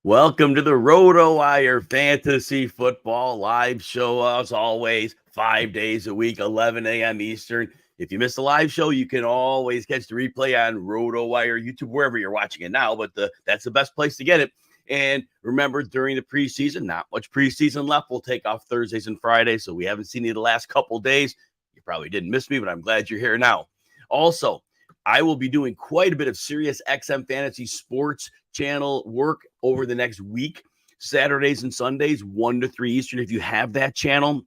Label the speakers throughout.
Speaker 1: Welcome to the RotoWire Fantasy Football Live Show. As always, 5 days a week, 11 a.m. Eastern. If you missed the live show, you can always catch the replay on RotoWire, YouTube, wherever you're watching it now, but that's the best place to get it. And remember, during the preseason, not much preseason left. We'll take off Thursdays and Fridays, so we haven't seen you the last couple days. You probably didn't miss me, but I'm glad you're here now. Also, I will be doing quite a bit of Sirius XM Fantasy Sports channel work over the next week, Saturdays and Sundays, 1 to 3 Eastern, if you have that channel.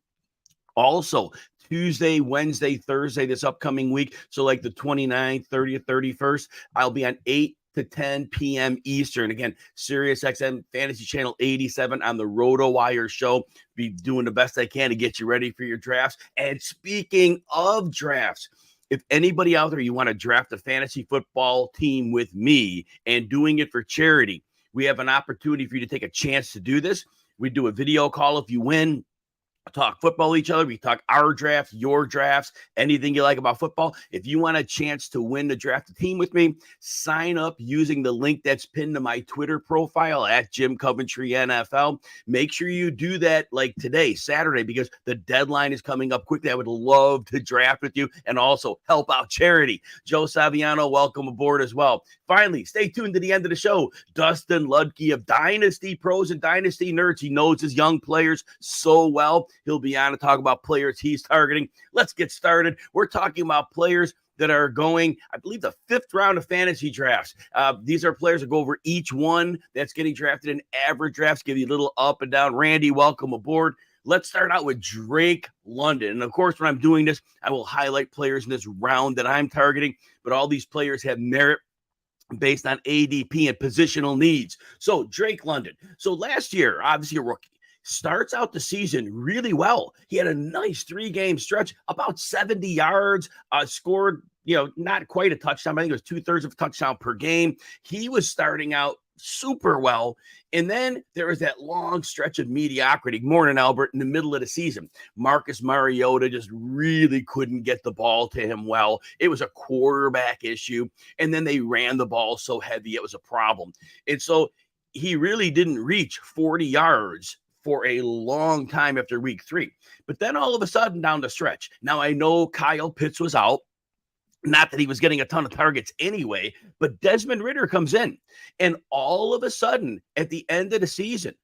Speaker 1: Also, Tuesday, Wednesday, Thursday, this upcoming week, so like the 29th, 30th, 31st, I'll be on 8 to 10 p.m. Eastern. Again, Sirius XM Fantasy Channel 87 on the RotoWire show. Be doing the best I can to get you ready for your drafts. And speaking of drafts, if anybody out there, you want to draft a fantasy football team with me and doing it for charity, we have an opportunity for you to take a chance to do this. We do a video call if you win. Talk football with each other. We talk our drafts, your drafts, anything you like about football. If you want a chance to win the draft team with me, sign up using the link that's pinned to my Twitter profile at Jim Coventry NFL. Make sure you do that like today, Saturday, because the deadline is coming up quickly. I would love to draft with you and also help out charity. Joe Saviano, welcome aboard as well. Finally, stay tuned to the end of the show. Dustin Ludke of Dynasty Pros and Dynasty Nerds. He knows his young players so well. He'll be on to talk about players he's targeting. Let's get started. We're talking about players that are going, I believe, the 5th round of fantasy drafts. These are players that go over each one that's getting drafted in average drafts, give you a little up and down. Randy, welcome aboard. Let's start out with Drake London. And of course, when I'm doing this, I will highlight players in this round that I'm targeting, but all these players have merit based on ADP and positional needs. So Drake London. So last year, obviously a rookie, starts out the season really well. He had a nice 3-game stretch, about 70 yards, scored, not quite a touchdown. I think it was 2/3 of a touchdown per game. He was starting out super well. And then there was that long stretch of mediocrity, morning Albert, in the middle of the season. Marcus Mariota just really couldn't get the ball to him well. It was a quarterback issue. And then they ran the ball so heavy, it was a problem. And so he really didn't reach 40 yards for a long time after week 3. But then all of a sudden down the stretch, now I know Kyle Pitts was out. Not that he was getting a ton of targets anyway, but Desmond Ridder comes in. And all of a sudden, at the end of the season,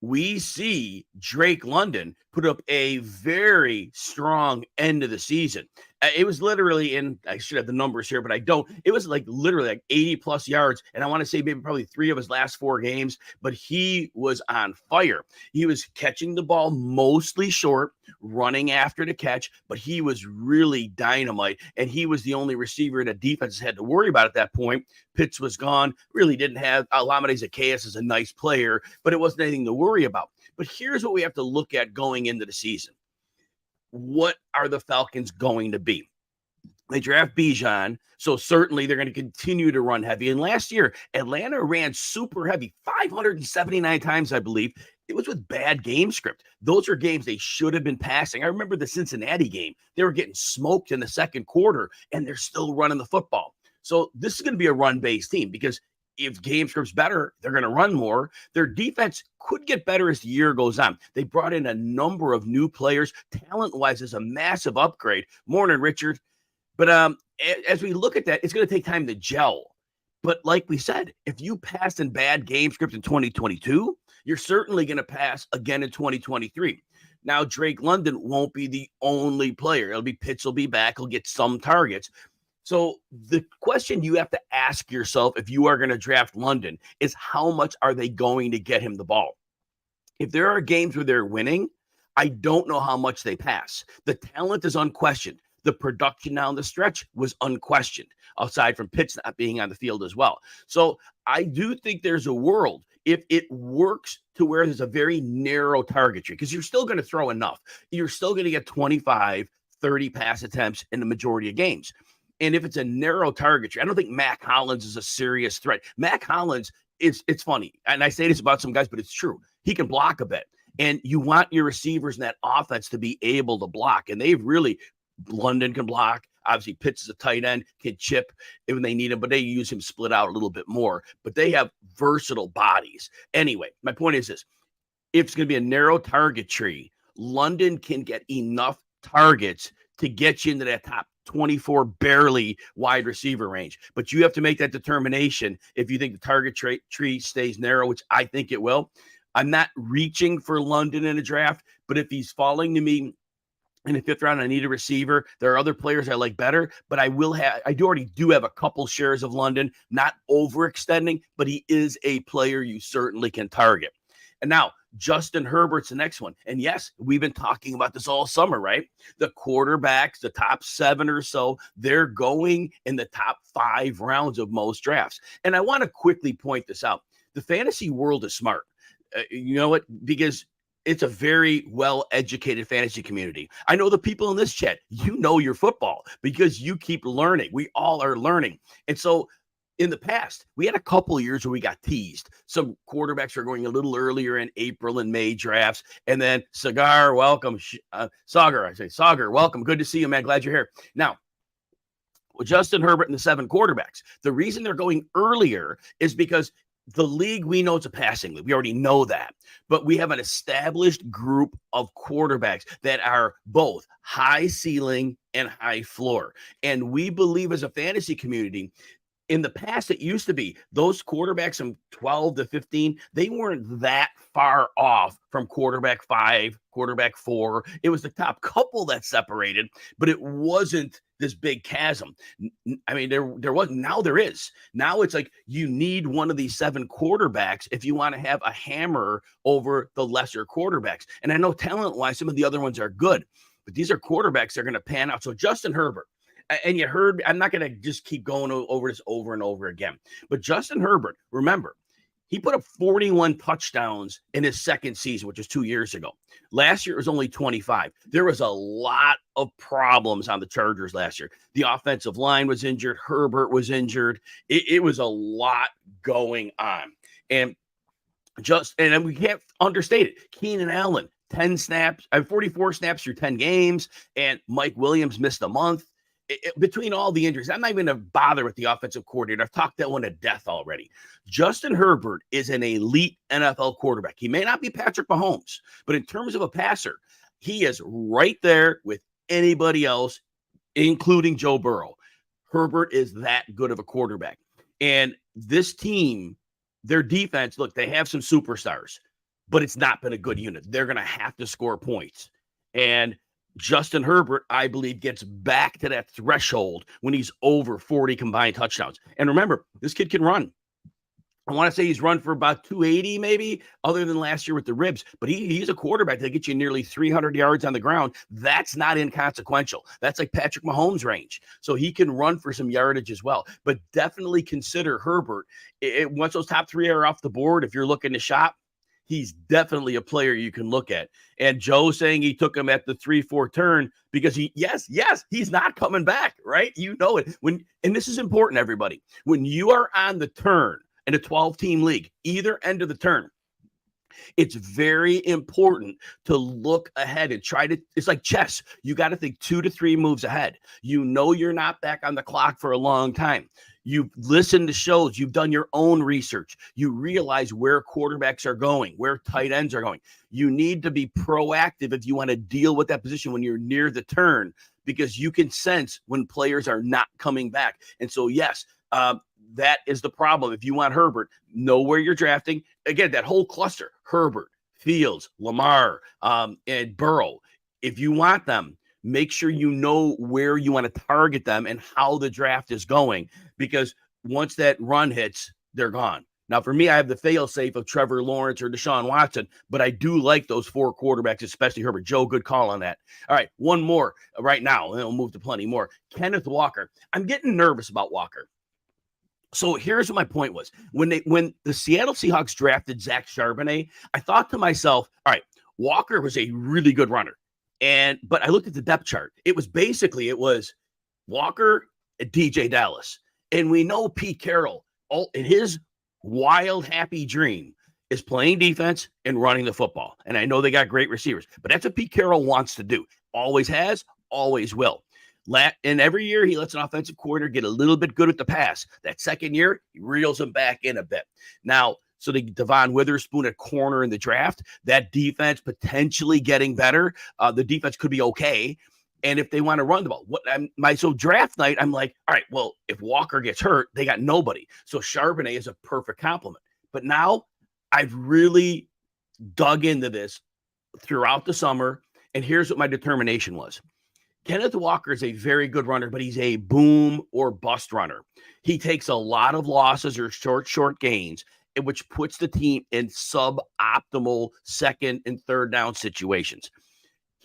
Speaker 1: we see Drake London put up a very strong end of the season. It was literally I should have the numbers here, but I don't. It was literally 80 plus yards. And I want to say maybe probably 3 of his last 4 games, but he was on fire. He was catching the ball mostly short, running after the catch, but he was really dynamite. And he was the only receiver that defense had to worry about at that point. Pitts was gone, really didn't have Olamide Zaccheaus is a nice player, but it wasn't anything to worry about. But here's what we have to look at going into the season. What are the Falcons going to be? They draft Bijan, so certainly they're going to continue to run heavy. And last year, Atlanta ran super heavy, 579 times, I believe. It was with bad game script. Those are games they should have been passing. I remember the Cincinnati game. They were getting smoked in the second quarter, and they're still running the football. So this is going to be a run-based team because if game script's better, they're going to run more. Their defense could get better as the year goes on. They brought in a number of new players. Talent-wise, is a massive upgrade. Morning, Richard. But as we look at that, it's going to take time to gel. But like we said, if you passed in bad game script in 2022, you're certainly going to pass again in 2023. Now, Drake London won't be the only player. It'll be Pitts will be back. He'll get some targets. So the question you have to ask yourself if you are going to draft London is how much are they going to get him the ball? If there are games where they're winning, I don't know how much they pass. The talent is unquestioned. The production down the stretch was unquestioned, aside from Pitts not being on the field as well. So I do think there's a world if it works to where there's a very narrow target tree, because you're still going to throw enough. You're still going to get 25, 30 pass attempts in the majority of games. And if it's a narrow target tree, I don't think Mac Hollins is a serious threat. Mac Hollins it's funny. And I say this about some guys, but it's true. He can block a bit. And you want your receivers in that offense to be able to block. And they've really, London can block. Obviously, Pitts is a tight end, can chip when they need him, but they use him split out a little bit more. But they have versatile bodies. Anyway, my point is this. If it's going to be a narrow target tree, London can get enough targets to get you into that top 24 barely wide receiver range. But you have to make that determination if you think the target tree stays narrow, which I think it will. I'm not reaching for London in a draft, but if he's falling to me in the 5th round, I need a receiver. There are other players I like better, but I already do have a couple shares of London, not overextending, but he is a player you certainly can target. And now Justin Herbert's the next one. And yes, we've been talking about this all summer, right? The quarterbacks, the top 7 or so, they're going in the top 5 rounds of most drafts. And I want to quickly point this out. The fantasy world is smart. You know what? Because it's a very well-educated fantasy community. I know the people in this chat, you know your football because you keep learning. We all are learning. And so in the past, we had a couple of years where we got teased. Some quarterbacks are going a little earlier in April and May drafts. And then Sagar, welcome. Sagar, welcome. Good to see you, man. Glad you're here. Now, with Justin Herbert and the 7 quarterbacks, the reason they're going earlier is because the league, we know it's a passing league. We already know that. But we have an established group of quarterbacks that are both high ceiling and high floor. And we believe as a fantasy community, in the past, it used to be those quarterbacks from 12 to 15, they weren't that far off from quarterback 5, quarterback 4. It was the top couple that separated, but it wasn't this big chasm. I mean, there was, now there is. Now it's like you need one of these 7 quarterbacks if you want to have a hammer over the lesser quarterbacks. And I know talent-wise, some of the other ones are good, but these are quarterbacks that are going to pan out. So Justin Herbert, and you heard, I'm not going to just keep going over this over and over again. But Justin Herbert, remember, he put up 41 touchdowns in his second season, which was 2 years ago. Last year, it was only 25. There was a lot of problems on the Chargers last year. The offensive line was injured. Herbert was injured. It was a lot going on. And we can't understate it. Keenan Allen, 44 snaps through 10 games, and Mike Williams missed a month. Between all the injuries, I'm not even going to bother with the offensive coordinator. I've talked that one to death already. Justin Herbert is an elite NFL quarterback. He may not be Patrick Mahomes, but in terms of a passer, he is right there with anybody else, including Joe Burrow. Herbert is that good of a quarterback. And this team, their defense, look, they have some superstars, but it's not been a good unit. They're going to have to score points. And Justin Herbert, I believe, gets back to that threshold when he's over 40 combined touchdowns. And remember, this kid can run. I want to say he's run for about 280 maybe, other than last year with the ribs. But he's a quarterback that gets you nearly 300 yards on the ground. That's not inconsequential. That's like Patrick Mahomes' range. So he can run for some yardage as well. But definitely consider Herbert. Once those top 3 are off the board, if you're looking to shop, he's definitely a player you can look at. And Joe saying he took him at the 3-4 turn because he's not coming back, right? You know it. And this is important, everybody. When you are on the turn in a 12-team league, either end of the turn, it's very important to look ahead and it's like chess. You got to think 2 to 3 moves ahead. You know you're not back on the clock for a long time. You've listened to shows. You've done your own research. You realize where quarterbacks are going, where tight ends are going. You need to be proactive if you want to deal with that position when you're near the turn, because you can sense when players are not coming back. And so, yes, that is the problem. If you want Herbert, know where you're drafting. Again, that whole cluster, Herbert, Fields, Lamar, and Burrow. If you want them, make sure you know where you want to target them and how the draft is going, because once that run hits, they're gone. Now, for me, I have the fail-safe of Trevor Lawrence or Deshaun Watson, but I do like those 4 quarterbacks, especially Herbert. Joe, good call on that. All right, one more right now, and then we'll move to plenty more. Kenneth Walker. I'm getting nervous about Walker. So here's what my point was. When the Seattle Seahawks drafted Zach Charbonnet, I thought to myself, all right, Walker was a really good runner. But I looked at the depth chart. It was Walker and DJ Dallas. And we know Pete Carroll, in his wild, happy dream, is playing defense and running the football. And I know they got great receivers, but that's what Pete Carroll wants to do. Always has, always will. And every year he lets an offensive coordinator get a little bit good at the pass. That second year, he reels him back in a bit. Now, so the Devon Witherspoon at corner in the draft, that defense potentially getting better. The defense could be okay. And if they want to run the ball, so draft night, I'm like, all right, well, if Walker gets hurt, they got nobody. So Charbonnet is a perfect complement. But now I've really dug into this throughout the summer, and here's what my determination was. Kenneth Walker is a very good runner, but he's a boom or bust runner. He takes a lot of losses or short gains, which puts the team in suboptimal second and third down situations.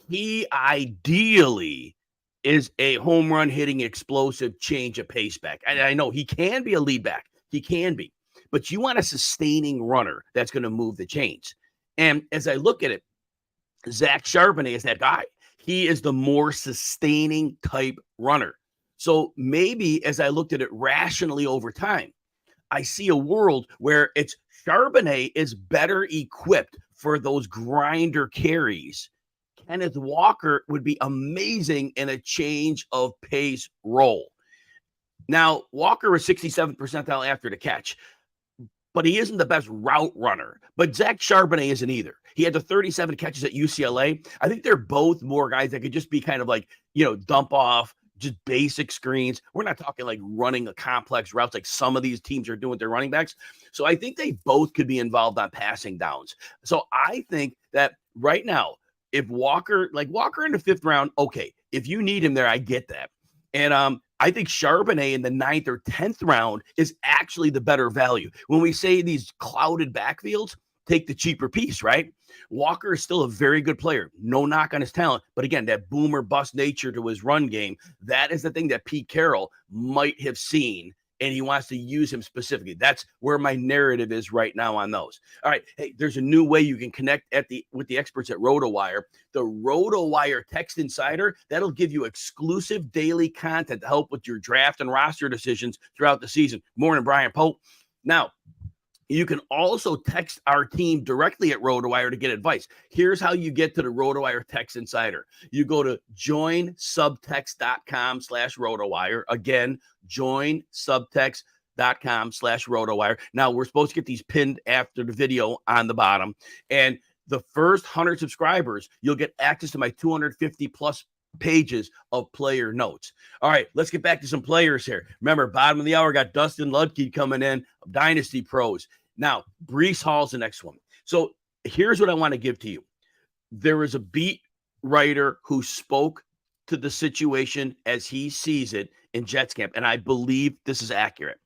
Speaker 1: He ideally is a home run hitting explosive change of pace back. And I know he can be a lead back. He can be. But you want a sustaining runner that's going to move the chains. And as I look at it, Zach Charbonnet is that guy. He is the more sustaining type runner. So maybe as I looked at it rationally over time, I see a world where it's Charbonnet is better equipped for those grinder carries. Kenneth Walker would be amazing in a change of pace role. Now, Walker was 67th percentile after the catch, but he isn't the best route runner. But Zach Charbonnet isn't either. He had the 37 catches at UCLA. I think they're both more guys that could just be kind of like, dump off, just basic screens. We're not talking like running a complex routes like some of these teams are doing with their running backs. So I think they both could be involved on passing downs. So I think that right now, if Walker in the 5th round, okay, if you need him there, I get that. And I think Charbonnet in the 9th or 10th round is actually the better value. When we say these clouded backfields, take the cheaper piece, right? Walker is still a very good player. No knock on his talent. But again, that boomer bust nature to his run game, that is the thing that Pete Carroll might have seen, and he wants to use him specifically. That's where my narrative is right now on those. All right. Hey, there's a new way you can connect with the experts at RotoWire. The RotoWire Text Insider, that'll give you exclusive daily content to help with your draft and roster decisions throughout the season. Morning, Brian Pope. Now, you can also text our team directly at RotoWire to get advice. Here's how you get to the RotoWire Text Insider. You go to joinsubtext.com/RotoWire. Again, joinsubtext.com/RotoWire. Now, we're supposed to get these pinned after the video on the bottom. And the first 100 subscribers, you'll get access to my 250 plus pages of player notes. All right, let's get back to some players here. Remember, bottom of the hour, got Dustin Ludke coming in, Dynasty Pros. Now, Breece Hall's the next one. So here's what I want to give to you. There was a beat writer who spoke to the situation as he sees it in Jets camp, and I believe this is accurate.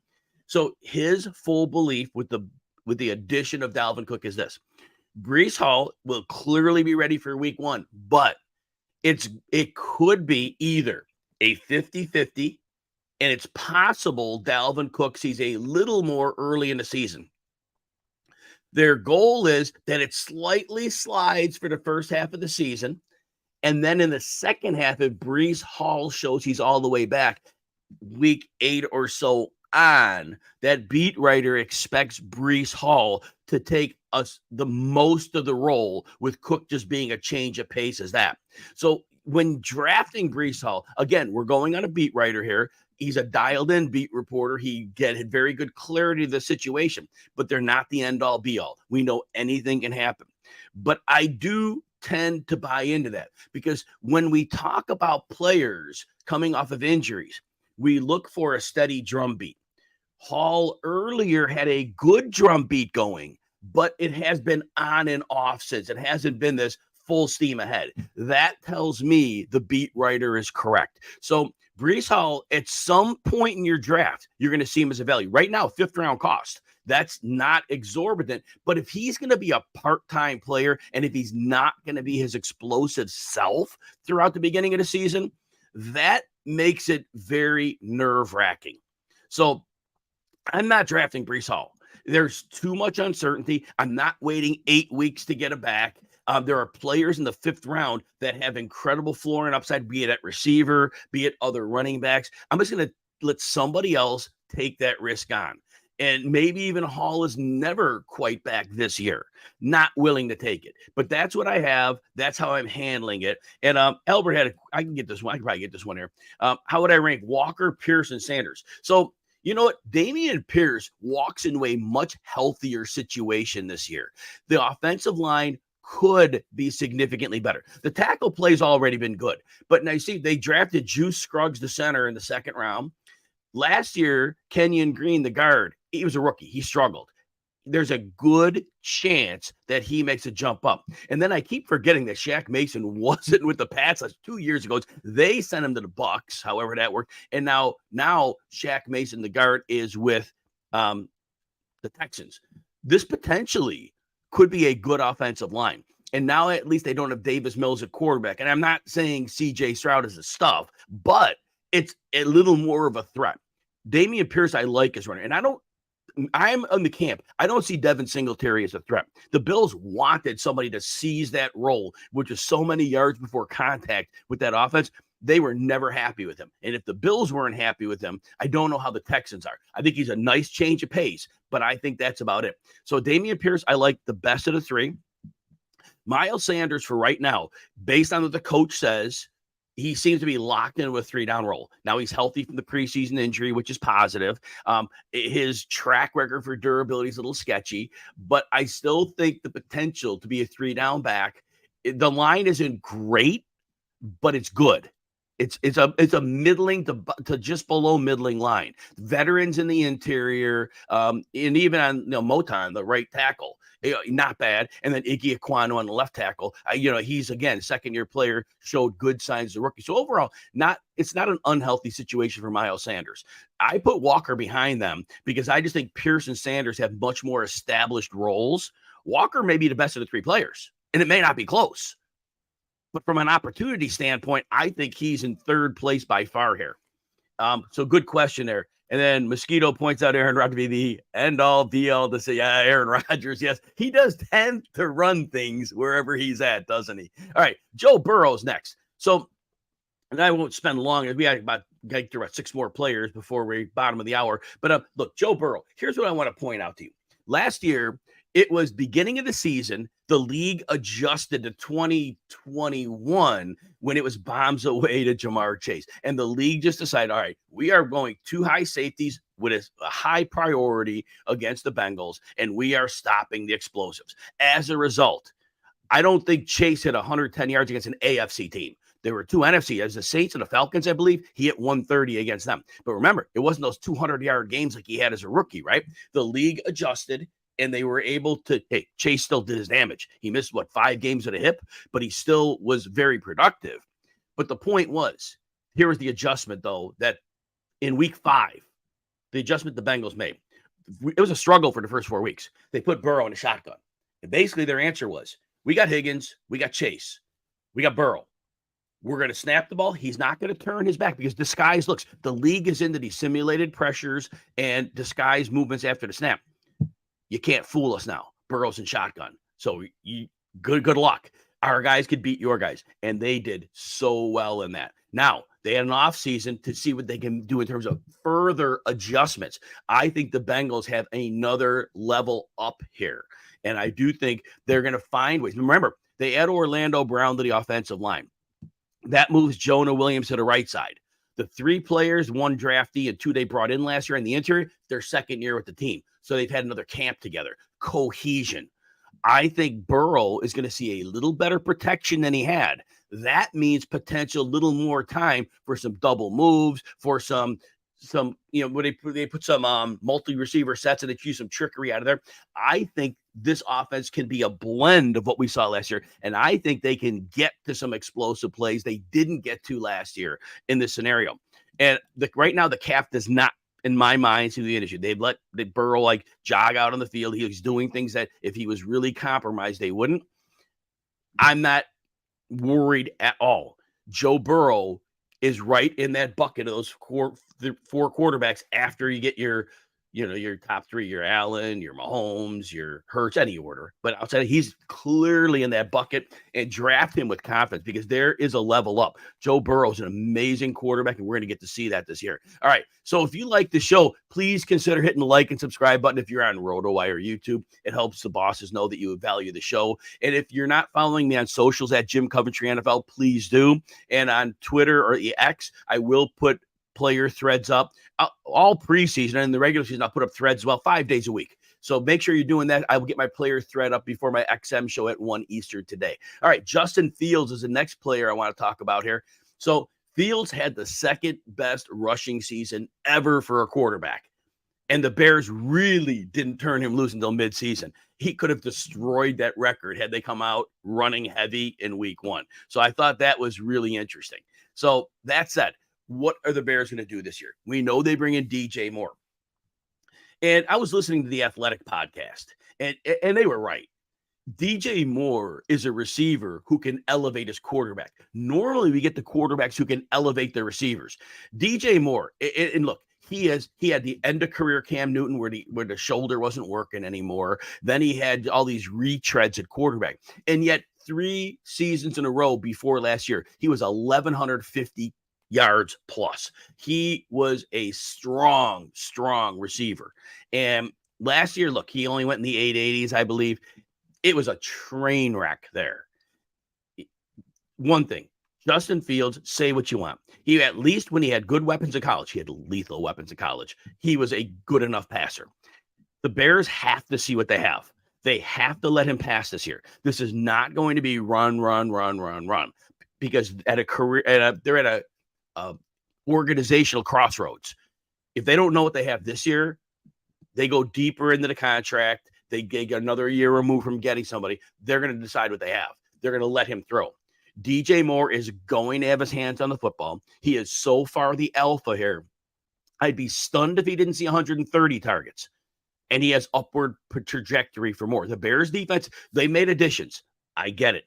Speaker 1: So his full belief with the addition of Dalvin Cook is this. Breece Hall will clearly be ready for week 1, but it could be either a 50-50, and it's possible Dalvin Cook sees a little more early in the season. Their goal is that it slightly slides for the first half of the season, and then in the second half, if Breece Hall shows he's all the way back, week 8 or so on, that beat writer expects Breece Hall to take the most of the role, with Cook just being a change of pace as that. So when drafting Breece Hall, again, we're going on a beat writer here. He's a dialed-in beat reporter. He had very good clarity of the situation, but they're not the end-all, be-all. We know anything can happen. But I do tend to buy into that, because when we talk about players coming off of injuries, we look for a steady drumbeat. Hall earlier had a good drumbeat going, but it has been on and off since. It hasn't been this full steam ahead. That tells me the beat writer is correct. So Breece Hall, at some point in your draft, you're going to see him as a value. Right now, 5th round cost. That's not exorbitant. But if he's going to be a part-time player, and if he's not going to be his explosive self throughout the beginning of the season, that makes it very nerve-wracking. So I'm not drafting Breece Hall. There's too much uncertainty. I'm not waiting 8 weeks to get him back. There are players in the 5th round that have incredible floor and upside, be it at receiver, be it other running backs. I'm just going to let somebody else take that risk on. And maybe even Hall is never quite back this year, not willing to take it. But that's what I have. That's how I'm handling it. And Albert I can get this one. I can probably get this one here. How would I rank Walker, Pierce, and Sanders? So, you know what? Dameon Pierce walks into a much healthier situation this year. The offensive line could be significantly better. The tackle play's already been good. But now you see, they drafted Juice Scruggs, the center, in the second round. Last year, Kenyon Green, the guard, he was a rookie. He struggled. There's a good chance that he makes a jump up. And then I keep forgetting that Shaq Mason wasn't with the Pats 2 years ago. They sent him to the Bucs, however that worked. And now Shaq Mason, the guard, is with the Texans. This potentially could be a good offensive line. And now at least they don't have Davis Mills at quarterback. And I'm not saying C.J. Stroud is a stuff, but it's a little more of a threat. Dameon Pierce, I like as runner. And I'm on the camp. I don't see Devin Singletary as a threat. The Bills wanted somebody to seize that role, which is so many yards before contact with that offense. They were never happy with him. And if the Bills weren't happy with him, I don't know how the Texans are. I think he's a nice change of pace, but I think that's about it. So Dameon Pierce, I like the best of the three. Miles Sanders, for right now, based on what the coach says, he seems to be locked into a 3-down role. Now he's healthy from the preseason injury, which is positive. His track record for durability is a little sketchy, but I still think the potential to be a 3-down back. The line isn't great, but it's good. It's a middling to just below middling line. Veterans in the interior, and even on Moton, the right tackle, not bad. And then Iggy Aquano on the left tackle. He's again second-year player, showed good signs as a rookie. So overall, it's not an unhealthy situation for Miles Sanders. I put Walker behind them because I just think Pierce and Sanders have much more established roles. Walker may be the best of the three players, and it may not be close. But from an opportunity standpoint, I think he's in third place by far here. So good question there. And then Mosquito points out Aaron Rodgers to be the end-all, be-all to say, yeah, Aaron Rodgers, yes. He does tend to run things wherever he's at, doesn't he? All right, Joe Burrow's next. So, and I won't spend long. We got about 6 more players before we bottom of the hour. But look, Joe Burrow, here's what I want to point out to you. Last year, it was beginning of the season. The league adjusted to 2021 when it was bombs away to Jamar Chase. And the league just decided, all right, we are going 2 high safeties with a high priority against the Bengals, and we are stopping the explosives. As a result, I don't think Chase hit 110 yards against an AFC team. There were 2 NFC, as the Saints and the Falcons, I believe. He hit 130 against them. But remember, it wasn't those 200-yard games like he had as a rookie, right? The league adjusted, and they were able to, Chase still did his damage. He missed, 5 games at a hip, but he still was very productive. But the point was, here was the adjustment, though, that in week 5, the adjustment the Bengals made. It was a struggle for the first 4 weeks. They put Burrow in a shotgun. And basically their answer was, we got Higgins, we got Chase, we got Burrow. We're going to snap the ball. He's not going to turn his back because disguise looks. The league is into these simulated pressures and disguise movements after the snap. You can't fool us now. Burrow's in shotgun. So good luck. Our guys could beat your guys. And they did so well in that. Now, they had an offseason to see what they can do in terms of further adjustments. I think the Bengals have another level up here. And I do think they're going to find ways. Remember, they add Orlando Brown to the offensive line. That moves Jonah Williams to the right side. The 3 players, 1 draftee and 2 they brought in last year in the interior, their second year with the team. So they've had another camp together. Cohesion. I think Burrow is going to see a little better protection than he had. That means potential little more time for some double moves, for some where they put some multi-receiver sets and they choose some trickery out of there. I think this offense can be a blend of what we saw last year, and I think they can get to some explosive plays they didn't get to last year in this scenario. And right now, the cap does not, in my mind, see the issue. They Burrow jog out on the field. He's doing things that if he was really compromised, they wouldn't. I'm not worried at all. Joe Burrow is right in that bucket of those 4 quarterbacks after you get your your top three, your Allen, your Mahomes, your Hurts, any order. But outside of, he's clearly in that bucket, and draft him with confidence because there is a level up. Joe Burrow is an amazing quarterback, and we're going to get to see that this year. All right. So if you like the show, please consider hitting the like and subscribe button. If you're on RotoWire YouTube, it helps the bosses know that you value the show. And if you're not following me on socials at Jim Coventry NFL, please do. And on Twitter or the X, I will put player threads up all preseason, and in the regular season I'll put up threads 5 days a week. So make sure you're doing that. I will get my player thread up before my XM show at 1 Eastern today. All right, Justin Fields is the next player I want to talk about here. So Fields had the second best rushing season ever for a quarterback, and the Bears really didn't turn him loose until midseason. He could have destroyed that record had they come out running heavy in week 1. So I thought that was really interesting. So that said, what are the Bears going to do this year? We know they bring in DJ Moore. And I was listening to the Athletic podcast, and they were right. DJ Moore is a receiver who can elevate his quarterback. Normally, we get the quarterbacks who can elevate their receivers. DJ Moore, and look, he had the end of career Cam Newton where the shoulder wasn't working anymore. Then he had all these retreads at quarterback. And yet 3 seasons in a row before last year, he was 1,150 yards plus. He was a strong receiver. And last year, look, he only went in the 880s, I believe. It was a train wreck there. One thing, Justin Fields, say what you want. He, at least when he had good weapons in college, he had lethal weapons in college. He was a good enough passer. The Bears have to see what they have. They have to let him pass this year. This is not going to be run, because they're at a organizational crossroads. If they don't know what they have this year, they go deeper into the contract. They get another year removed from getting somebody. They're going to decide what they have. They're going to let him throw. DJ Moore is going to have his hands on the football. He is so far the alpha here. I'd be stunned if he didn't see 130 targets. And he has upward trajectory for more. The Bears defense, they made additions. I get it.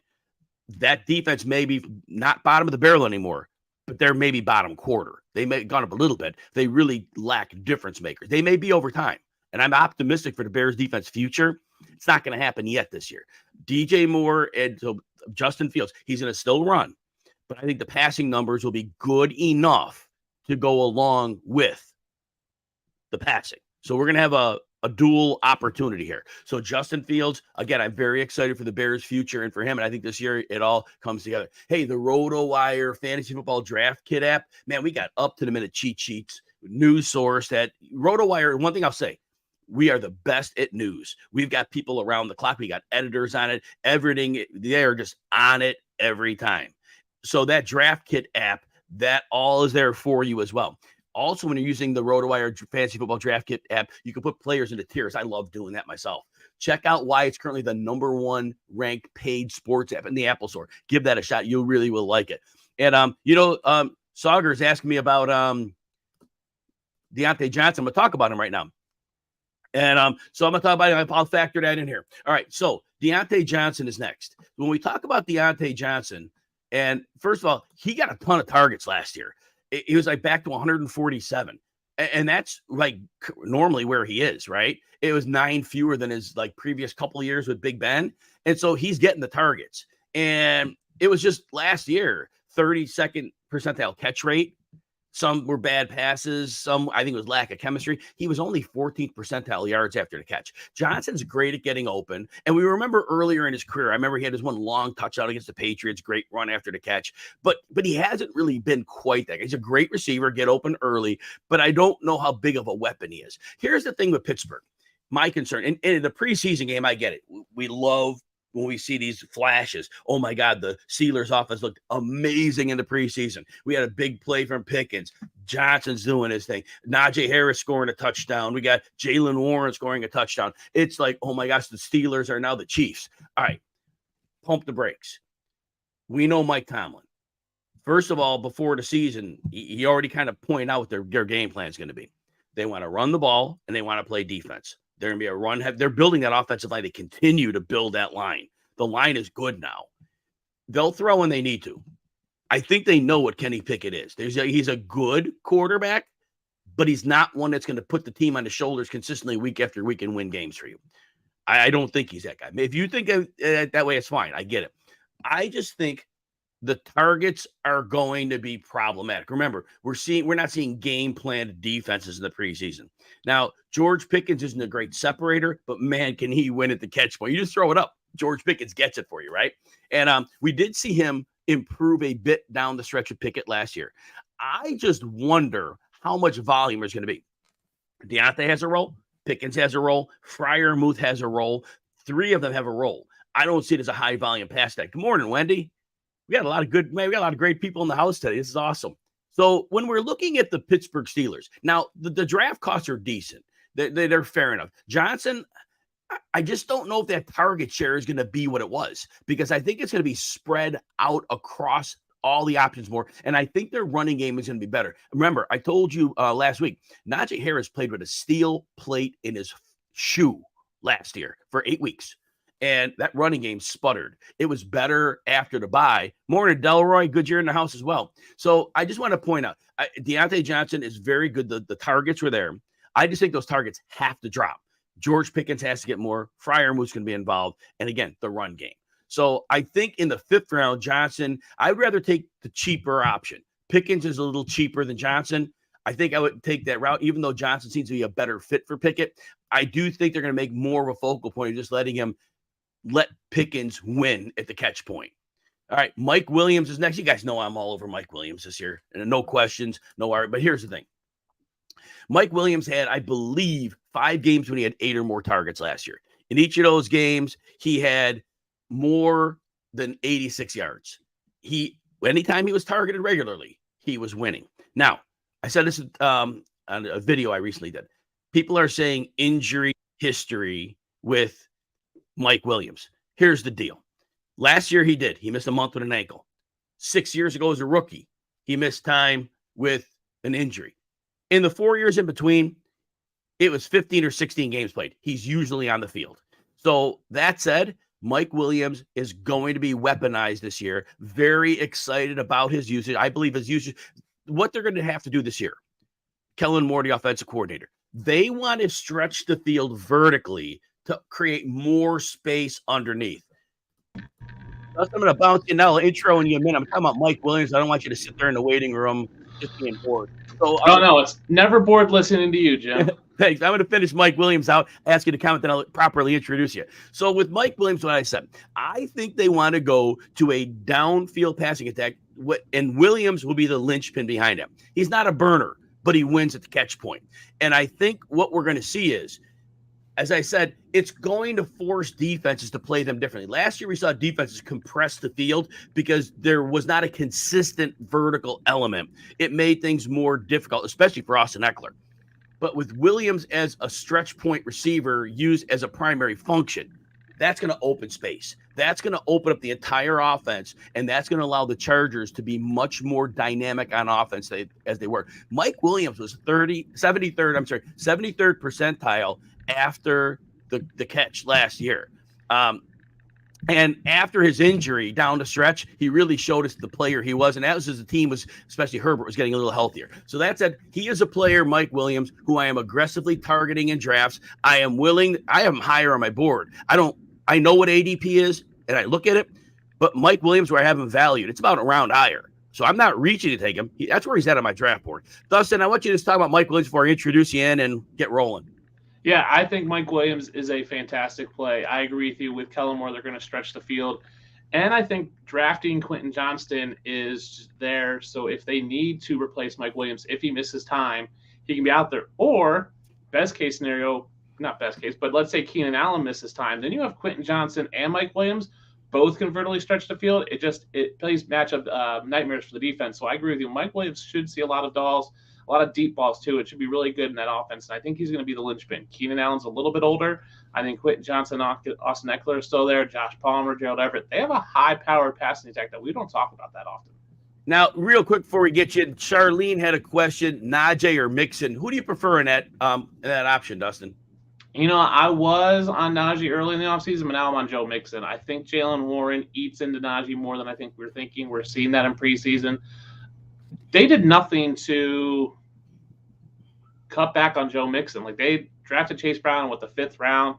Speaker 1: That defense may be not bottom of the barrel anymore, but they're maybe bottom quarter. They may have gone up a little bit. They really lack difference makers. They may be over time. And I'm optimistic for the Bears defense future. It's not going to happen yet this year. DJ Moore and so Justin Fields, he's going to still run. But I think the passing numbers will be good enough to go along with the passing. So we're going to have a dual opportunity here. So Justin Fields, again, I'm very excited for the Bears' future and for him. And I think this year it all comes together. Hey, the RotoWire Fantasy Football Draft Kit app, man, we got up-to-the-minute cheat sheets, news source that RotoWire, one thing I'll say, we are the best at news. We've got people around the clock. We got editors on it. Everything, they're just on it every time. So that Draft Kit app, that all is there for you as well. Also, when you're using the RotoWire Fantasy Football Draft Kit app, you can put players into tiers. I love doing that myself. Check out why it's currently the #1 ranked paid sports app in the Apple Store. Give that a shot. You really will like it. And, Sauger is asking me about Diontae Johnson. I'm going to talk about him right now. And so I'm going to talk about it. I'll factor that in here. All right, so Diontae Johnson is next. When we talk about Diontae Johnson, and first of all, he got a ton of targets last year. He was like back to 147. And that's like normally where he is, right? It was 9 fewer than his like previous couple of years with Big Ben. And so he's getting the targets. And it was just last year, 32nd percentile catch rate. Some were bad passes. Some, I think it was lack of chemistry. He was only 14th percentile yards after the catch. Johnson's great at getting open. And we remember earlier in his career, I remember he had his one long touchdown against the Patriots, great run after the catch. But he hasn't really been quite that. He's a great receiver, get open early, but I don't know how big of a weapon he is. Here's the thing with Pittsburgh. My concern, and in the preseason game, I get it. We love when we see these flashes. Oh my God, the Steelers offense looked amazing in the preseason. We had a big play from Pickens. Johnson's doing his thing. Najee Harris scoring a touchdown. We got Jalen Warren scoring a touchdown. It's like, oh my gosh, the Steelers are now the Chiefs. All right, pump the brakes. We know Mike Tomlin. First of all, before the season, he already kind of pointed out what their game plan is going to be. They want to run the ball and they want to play defense. They're going to be a run. They're building that offensive line. They continue to build that line. The line is good now. They'll throw when they need to. I think they know what Kenny Pickett is. He's a good quarterback, but he's not one that's going to put the team on his shoulders consistently week after week and win games for you. I don't think he's that guy. If you think of it that way, it's fine. I get it. I just think the targets are going to be problematic. Remember, we're not seeing game plan defenses in the preseason. Now, George Pickens isn't a great separator, but man, can he win at the catch point. You just throw it up. George Pickens gets it for you, right? And we did see him improve a bit down the stretch of Pickett last year. I just wonder how much volume is going to be. Diontae has a role. Pickens has a role. Freiermuth has a role. 3 of them have a role. I don't see it as a high volume pass tag. Good morning, Wendy. We got a lot of great people in the house today. This is awesome. So when we're looking at the Pittsburgh Steelers, now the draft costs are decent. They're fair enough. Johnson, I just don't know if that target share is going to be what it was, because I think it's going to be spread out across all the options more. And I think their running game is going to be better. Remember, I told you last week, Najee Harris played with a steel plate in his shoe last year for 8 weeks. And that running game sputtered. It was better after the bye. Morning, Delroy. Good year in the house as well. So I just want to point out, Diontae Johnson is very good. The targets were there. I just think those targets have to drop. George Pickens has to get more. Freiermuth's going to be involved. And again, the run game. So I think in the 5th round, Johnson, I'd rather take the cheaper option. Pickens is a little cheaper than Johnson. I think I would take that route, even though Johnson seems to be a better fit for Pickett. I do think they're going to make more of a focal point of just letting him let Pickens win at the catch point. All right, Mike Williams is next. You guys know I'm all over Mike Williams this year. And no questions, no worry. But here's the thing. Mike Williams had, I believe, 5 games when he had 8 or more targets last year. In each of those games, he had more than 86 yards. Anytime he was targeted regularly, he was winning. Now, I said this on a video I recently did. People are saying injury history with Mike Williams. Here's the deal. Last year he missed a month with an ankle. 6 years ago as a rookie, he missed time with an injury. In the 4 years in between, it was 15 or 16 games played. He's usually on the field. So that said, Mike Williams is going to be weaponized this year. Very excited about his usage. I believe his usage, what they're going to have to do this year, Kellen Moore, the offensive coordinator, they want to stretch the field vertically to create more space underneath. I'm going to bounce in now, intro in you a minute. I'm talking about Mike Williams. I don't want you to sit there in the waiting room just being bored. So,
Speaker 2: no, it's never bored listening to you, Jim.
Speaker 1: Thanks. I'm going to finish Mike Williams out, ask you to comment, then I'll properly introduce you. So with Mike Williams, what I said, I think they want to go to a downfield passing attack, and Williams will be the linchpin behind him. He's not a burner, but he wins at the catch point. And I think what we're going to see is, as I said, it's going to force defenses to play them differently. Last year, we saw defenses compress the field because there was not a consistent vertical element. It made things more difficult, especially for Austin Eckler. But with Williams as a stretch point receiver used as a primary function, that's going to open space. That's going to open up the entire offense, and that's going to allow the Chargers to be much more dynamic on offense as they were. Mike Williams was 73rd percentile after the catch last year. And after his injury down the stretch, he really showed us the player he was. And that was as the team was, especially Herbert, was getting a little healthier. So that said, he is a player, Mike Williams, who I am aggressively targeting in drafts. I am higher on my board. I know what ADP is, and I look at it, but Mike Williams, where I have him valued, it's about a round higher. So I'm not reaching to take him. That's where he's at on my draft board. Dustin, I want you to talk about Mike Williams before I introduce you in and get rolling.
Speaker 2: Yeah, I think Mike Williams is a fantastic play. I agree with you. With Kellen Moore, they're going to stretch the field. And I think drafting Quentin Johnston is there. So if they need to replace Mike Williams, if he misses time, he can be out there. Or best case scenario, not best case, but let's say Keenan Allen misses time. Then you have Quentin Johnston and Mike Williams. Both can vertically stretch the field. It plays matchup nightmares for the defense. So I agree with you. Mike Williams should see a lot of balls. A lot of deep balls, too. It should be really good in that offense. And I think he's going to be the linchpin. Keenan Allen's a little bit older. I think Quentin Johnson, Austin Eckler is still there. Josh Palmer, Gerald Everett. They have a high-powered passing attack that we don't talk about that often.
Speaker 1: Now, real quick before we get you, Charlene had a question. Najee or Mixon? Who do you prefer in that option, Dustin?
Speaker 2: I was on Najee early in the offseason, but now I'm on Joe Mixon. I think Jaylen Warren eats into Najee more than I think we're thinking. We're seeing that in preseason. They did nothing to cut back on Joe Mixon. Like, they drafted Chase Brown with the 5th round.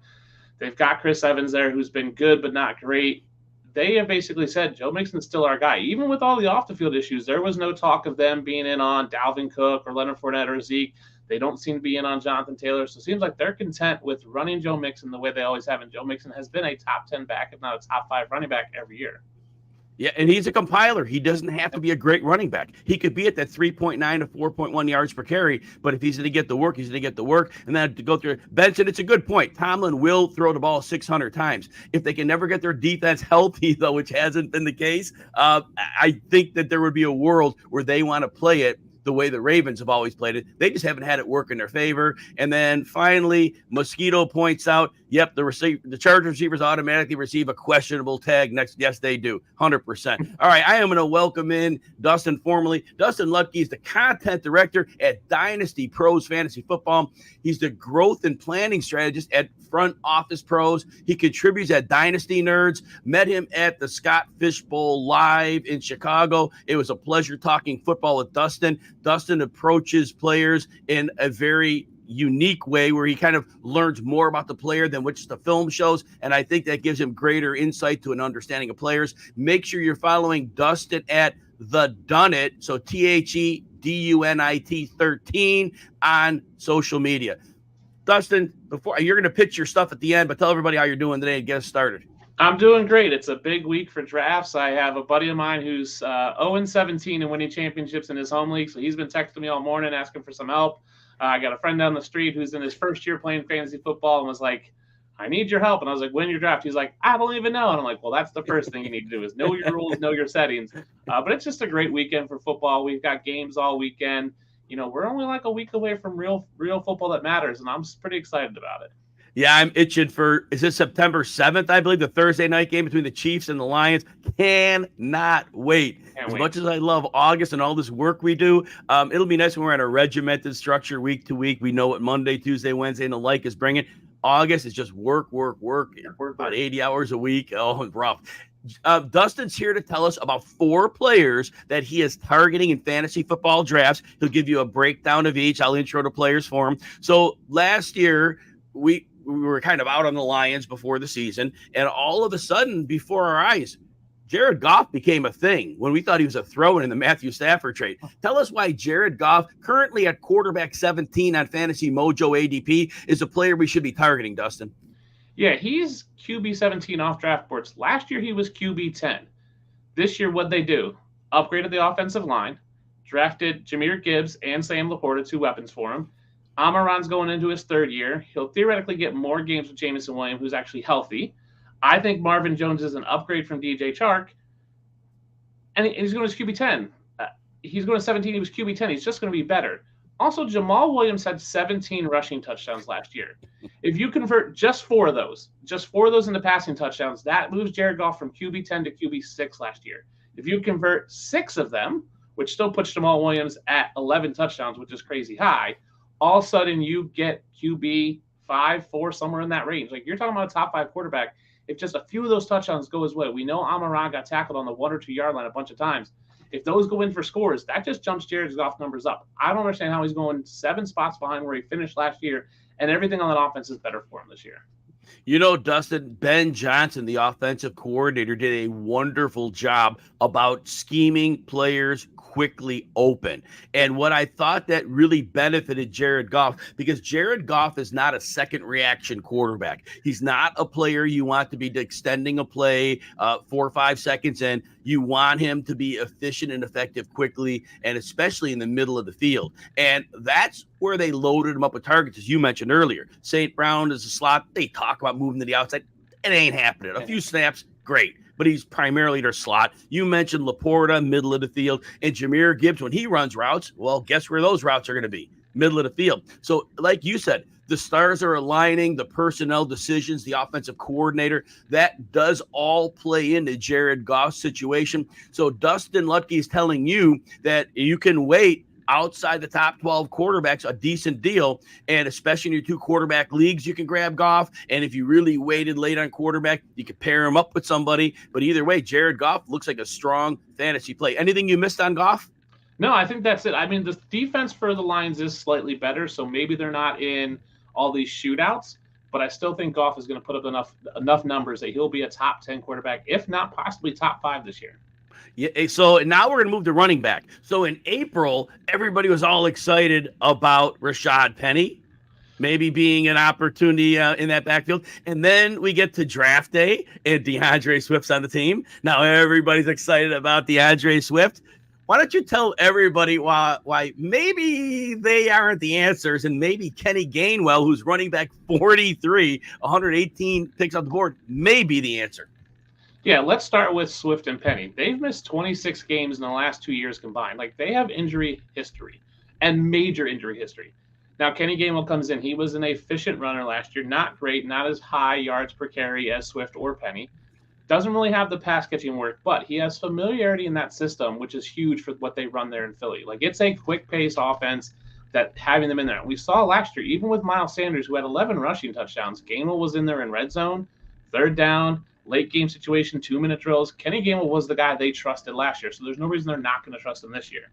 Speaker 2: They've got Chris Evans there, who's been good but not great. They have basically said Joe Mixon's still our guy. Even with all the off-the-field issues, there was no talk of them being in on Dalvin Cook or Leonard Fournette or Zeke. They don't seem to be in on Jonathan Taylor. So it seems like they're content with running Joe Mixon the way they always have. And Joe Mixon has been a top 10 back, if not a top 5 running back every year.
Speaker 1: Yeah, and he's a compiler. He doesn't have to be a great running back. He could be at that 3.9 to 4.1 yards per carry, but if he's going to get the work, he's going to get the work. And then to go through Benson, it's a good point. Tomlin will throw the ball 600 times. If they can never get their defense healthy, though, which hasn't been the case, I think that there would be a world where they want to play it the way the Ravens have always played it. They just haven't had it work in their favor. And then finally, Mosquito points out, yep, the Chargers receivers automatically receive a questionable tag next. Yes, they do. 100%. All right, I am going to welcome in Dustin formally. Dustin Lutke is the content director at Dynasty Pros Fantasy Football. He's the growth and planning strategist at Front Office Pros. He contributes at Dynasty Nerds. Met him at the Scott Fish Bowl Live in Chicago. It was a pleasure talking football with Dustin. Dustin approaches players in a very unique way where he kind of learns more about the player than which the film shows. And I think that gives him greater insight to an understanding of players. Make sure you're following Dustin at The Dunnit. So TheDunit 13 on social media. Dustin, before you're going to pitch your stuff at the end, but tell everybody how you're doing today and get us started.
Speaker 2: I'm doing great. It's a big week for drafts. I have a buddy of mine who's 0-17 and winning championships in his home league. So he's been texting me all morning asking for some help. I got a friend down the street who's in his first year playing fantasy football and was like, I need your help. And I was like, when your draft? He's like, I don't even know. And I'm like, well, that's the first thing you need to do is know your rules, know your settings. But it's just a great weekend for football. We've got games all weekend. You know, we're only like a week away from real football that matters. And I'm pretty excited about it.
Speaker 1: Yeah, I'm itching for, is it September 7th, I believe, the Thursday night game between the Chiefs and the Lions. Cannot wait. As much as I love August and all this work we do, it'll be nice when we're at a regimented structure week to week. We know what Monday, Tuesday, Wednesday, and the like is bringing. August is just work, about 80 hours a week. Oh, it's rough. Dustin's here to tell us about 4 players that he is targeting in fantasy football drafts. He'll give you a breakdown of each. I'll intro the players for him. So last year, we were kind of out on the Lions before the season, and all of a sudden, before our eyes, Jared Goff became a thing when we thought he was a throw-in in the Matthew Stafford trade. Tell us why Jared Goff, currently at quarterback 17 on Fantasy Mojo ADP, is a player we should be targeting, Dustin.
Speaker 2: Yeah, he's QB 17 off draft boards. Last year, he was QB 10. This year, what'd they do? Upgraded the offensive line, drafted Jahmyr Gibbs and Sam Laporta, 2 weapons for him. Amaron's going into his 3rd year. He'll theoretically get more games with Jameson Williams, who's actually healthy. I think Marvin Jones is an upgrade from DJ Chark. And he's going to QB 10. He's going to 17. He was QB 10. He's just going to be better. Also, Jamal Williams had 17 rushing touchdowns last year. If you convert just 4 of those into passing touchdowns, that moves Jared Goff from QB 10 to QB 6 last year. If you convert 6 of them, which still puts Jamal Williams at 11 touchdowns, which is crazy high, all of a sudden you get QB 5, 4, somewhere in that range. Like, you're talking about a top 5 quarterback. If just a few of those touchdowns go his way, we know Amaron got tackled on the 1 or 2 yard line a bunch of times. If those go in for scores, that just jumps Jared Goff numbers up. I don't understand how he's going 7 spots behind where he finished last year, and everything on that offense is better for him this year.
Speaker 1: You know, Dustin, Ben Johnson, the offensive coordinator, did a wonderful job about scheming players quickly open. And what I thought that really benefited Jared Goff, because Jared Goff is not a second reaction quarterback. He's not a player you want to be extending a play 4 or 5 seconds in. You want him to be efficient and effective quickly, and especially in the middle of the field. And that's where they loaded him up with targets, as you mentioned earlier. St. Brown is a slot. They talk about moving to the outside. It ain't happening. A few snaps, great. But he's primarily their slot. You mentioned Laporta, middle of the field, and Jahmyr Gibbs, when he runs routes, well, guess where those routes are going to be? Middle of the field. So like you said, the stars are aligning, the personnel decisions, the offensive coordinator, that does all play into Jared Goff's situation. So Dustin Lutke is telling you that you can wait outside the top 12 quarterbacks a decent deal, and especially in your 2 quarterback leagues, you can grab Goff. And if you really waited late on quarterback, you could pair him up with somebody. But either way, Jared Goff looks like a strong fantasy play. Anything you missed on Goff?
Speaker 2: No, I think that's it. I mean, the defense for the Lions is slightly better, so maybe they're not in all these shootouts. But I still think Goff is going to put up enough numbers that he'll be a top 10 quarterback, if not possibly top 5 this year.
Speaker 1: Yeah, so now we're going to move to running back. So in April, everybody was all excited about Rashad Penny maybe being an opportunity in that backfield. And then we get to draft day and DeAndre Swift's on the team. Now everybody's excited about DeAndre Swift. Why don't you tell everybody why maybe they aren't the answers, and maybe Kenny Gainwell, who's running back 43, 118 picks off the board, may be the answer.
Speaker 2: Yeah, let's start with Swift and Penny. They've missed 26 games in the last 2 years combined. Like, they have injury history and major injury history. Now, Kenny Gainwell comes in. He was an efficient runner last year. Not great, not as high yards per carry as Swift or Penny. Doesn't really have the pass catching work, but he has familiarity in that system, which is huge for what they run there in Philly. Like, it's a quick paced offense that having them in there. We saw last year, even with Miles Sanders, who had 11 rushing touchdowns, Gainwell was in there in red zone, third down, late game situation, 2-minute drills. Kenny Gainwell was the guy they trusted last year, so there's no reason they're not going to trust him this year.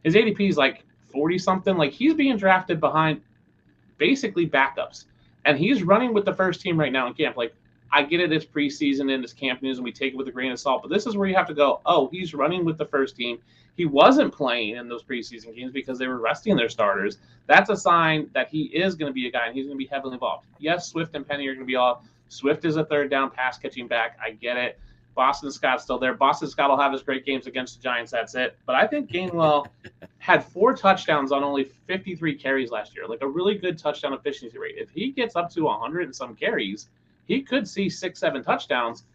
Speaker 2: His ADP is like 40 something. Like, he's being drafted behind basically backups, and he's running with the first team right now in camp. Like, I get it, it's preseason and it's camp news and we take it with a grain of salt, but this is where you have to go, oh, he's running with the first team. He wasn't playing in those preseason games because they were resting their starters. That's a sign that he is going to be a guy and he's going to be heavily involved. Yes, Swift and Penny are going to be all. Swift is a third down pass catching back. I get it. Boston Scott's still there. Boston Scott will have his great games against the Giants. That's it. But I think Gainwell had 4 touchdowns on only 53 carries last year, like a really good touchdown efficiency rate. If he gets up to 100 and some carries, he could see 6-7 touchdowns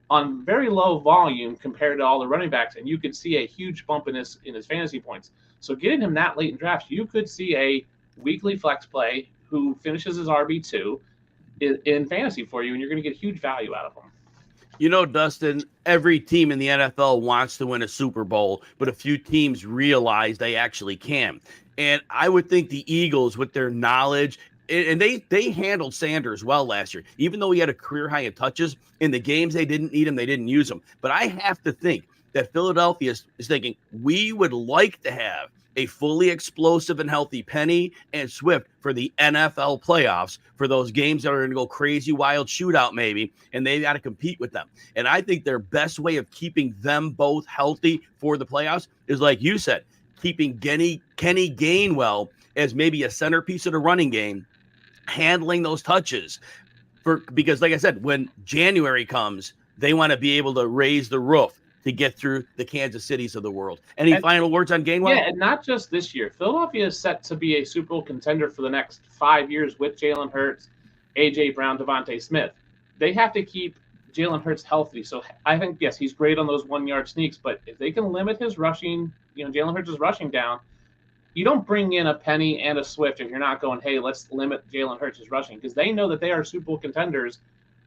Speaker 2: on very low volume compared to all the running backs, and you could see a huge bump in his fantasy points. So getting him that late in drafts, you could see a weekly flex play who finishes his RB2 in fantasy for you, and you're going to get huge value out of him.
Speaker 1: You know, Dustin, every team in the NFL wants to win a Super Bowl, but a few teams realize they actually can. And I would think the Eagles, with their knowledge, and they handled Sanders well last year, even though he had a career high in touches. In the games they didn't need him, they didn't use him. But I have to think that Philadelphia is thinking, we would like to have a fully explosive and healthy Penny and Swift for the NFL playoffs, for those games that are going to go crazy, wild shootout maybe, and they got to compete with them. And I think their best way of keeping them both healthy for the playoffs is, like you said, keeping Kenny Gainwell as maybe a centerpiece of the running game, handling those touches, because like I said, when January comes, they want to be able to raise the roof to get through the Kansas Cities of the world. Any final words on Gainwell?
Speaker 2: Yeah, and not just this year. Philadelphia is set to be a Super Bowl contender for the next 5 years with Jalen Hurts, A.J. Brown, Devontae Smith. They have to keep Jalen Hurts healthy. So I think, yes, he's great on those 1-yard sneaks, but if they can limit his rushing, Jalen Hurts is rushing down, you don't bring in a Penny and a Swift if you're not going, hey, let's limit Jalen Hurts' rushing, because they know that they are Super Bowl contenders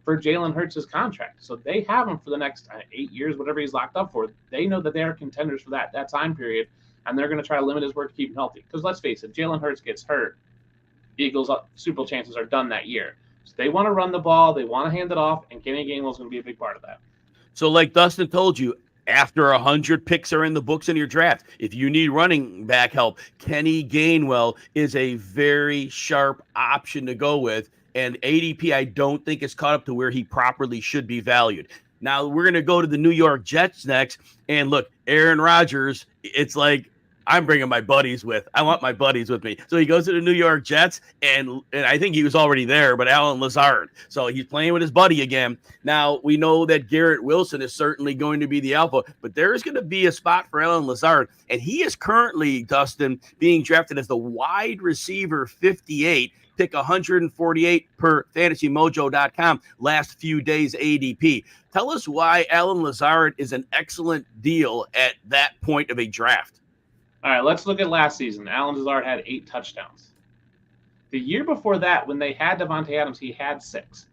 Speaker 2: for Jalen Hurts' contract. So they have him for the next 8 years, whatever he's locked up for. They know that they are contenders for that time period, and they're going to try to limit his work to keep him healthy. Because let's face it, Jalen Hurts gets hurt, Eagles' Super Bowl chances are done that year. So they want to run the ball, they want to hand it off, and Kenny Gainwell is going to be a big part of that.
Speaker 1: So like Dustin told you, after 100 picks are in the books in your draft, if you need running back help, Kenny Gainwell is a very sharp option to go with. And ADP, I don't think is caught up to where he properly should be valued. Now, we're going to go to the New York Jets next. And look, Aaron Rodgers, it's like, I'm bringing my buddies with. I want my buddies with me. So he goes to the New York Jets, and I think he was already there, but Alan Lazard. So he's playing with his buddy again. Now, we know that Garrett Wilson is certainly going to be the alpha, but there is going to be a spot for Alan Lazard, and he is currently, Dustin, being drafted as the wide receiver 58, pick 148 per fantasymojo.com, last few days ADP. Tell us why Alan Lazard is an excellent deal at that point of a draft.
Speaker 2: All right, let's look at last season. Alan Lazard had 8 touchdowns. The year before that, when they had Devontae Adams, he had 6.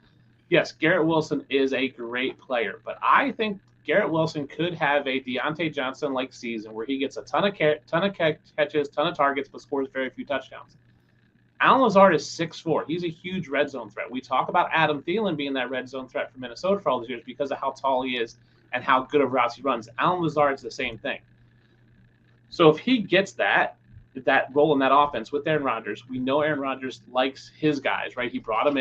Speaker 2: Yes, Garrett Wilson is a great player, but I think Garrett Wilson could have a Diontae Johnson-like season where he gets a ton of catches, ton of targets, but scores very few touchdowns. Alan Lazard is 6'4". He's a huge red zone threat. We talk about Adam Thielen being that red zone threat for Minnesota for all these years because of how tall he is and how good of routes he runs. Alan Lazard's the same thing. So if he gets that role in that offense with Aaron Rodgers, we know Aaron Rodgers likes his guys, right? He brought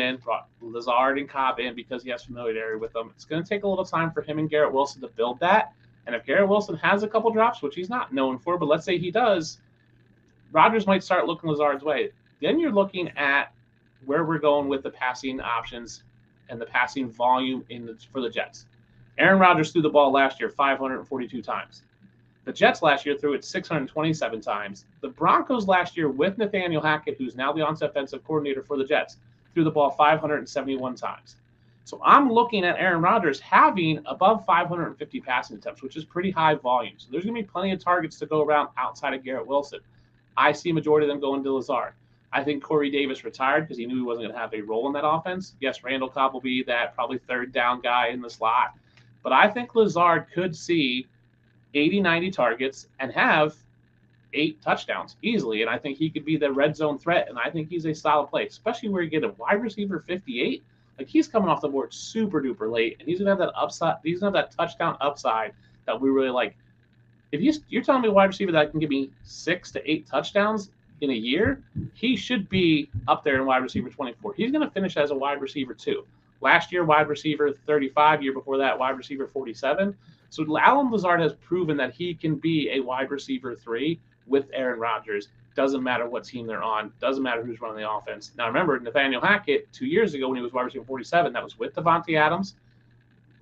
Speaker 2: Lazard and Cobb in because he has familiarity with them. It's going to take a little time for him and Garrett Wilson to build that. And if Garrett Wilson has a couple drops, which he's not known for, but let's say he does, Rodgers might start looking Lazard's way. Then you're looking at where we're going with the passing options and the passing volume for the Jets. Aaron Rodgers threw the ball last year 542 times. The Jets last year threw it 627 times. The Broncos last year with Nathaniel Hackett, who's now the offensive coordinator for the Jets, threw the ball 571 times. So I'm looking at Aaron Rodgers having above 550 passing attempts, which is pretty high volume. So there's going to be plenty of targets to go around outside of Garrett Wilson. I see a majority of them going to Lazard. I think Corey Davis retired because he knew he wasn't going to have a role in that offense. Yes, Randall Cobb will be that probably third down guy in the slot. But I think Lazard could see 80, 90 targets and have 8 touchdowns easily. And I think he could be the red zone threat. And I think he's a solid play, especially where you get a wide receiver 58. Like, he's coming off the board super duper late, and he's going to have that upside. He's going to have that touchdown upside that we really like. If you're telling me a wide receiver that can give me 6 to 8 touchdowns in a year, he should be up there in wide receiver 24. He's going to finish as a wide receiver 2. Last year, wide receiver 35. Year before that, wide receiver 47. So Allen Lazard has proven that he can be a wide receiver 3 with Aaron Rodgers. Doesn't matter what team they're on. Doesn't matter who's running the offense. Now, remember, Nathaniel Hackett, 2 years ago when he was wide receiver 47, that was with Devontae Adams.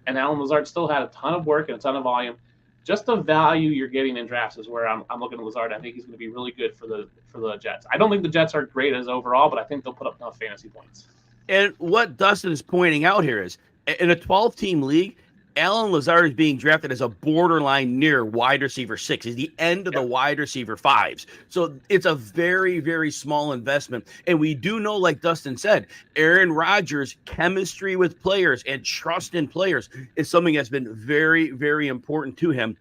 Speaker 2: And Allen Lazard still had a ton of work and a ton of volume. Just the value you're getting in drafts is where I'm looking at Lazard. I think he's going to be really good for the Jets. I don't think the Jets are great as overall, but I think they'll put up enough fantasy points.
Speaker 1: And what Dustin is pointing out here is, in a 12-team league, Allen Lazard is being drafted as a borderline near wide receiver 6. He's the end of the wide receiver 5s. So it's a very, very small investment. And we do know, like Dustin said, Aaron Rodgers' chemistry with players and trust in players is something that's been very, very important to him.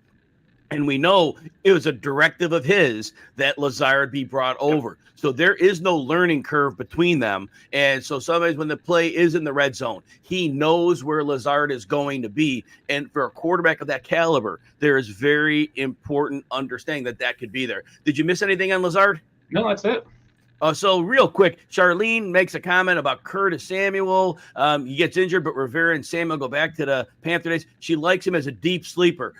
Speaker 1: And we know it was a directive of his that Lazard be brought over. So there is no learning curve between them. And so sometimes when the play is in the red zone, he knows where Lazard is going to be. And for a quarterback of that caliber, there is very important understanding that could be there. Did you miss anything on Lazard?
Speaker 2: No, that's it.
Speaker 1: So real quick, Charlene makes a comment about Curtis Samuel. He gets injured, but Rivera and Samuel go back to the Panther days. She likes him as a deep sleeper.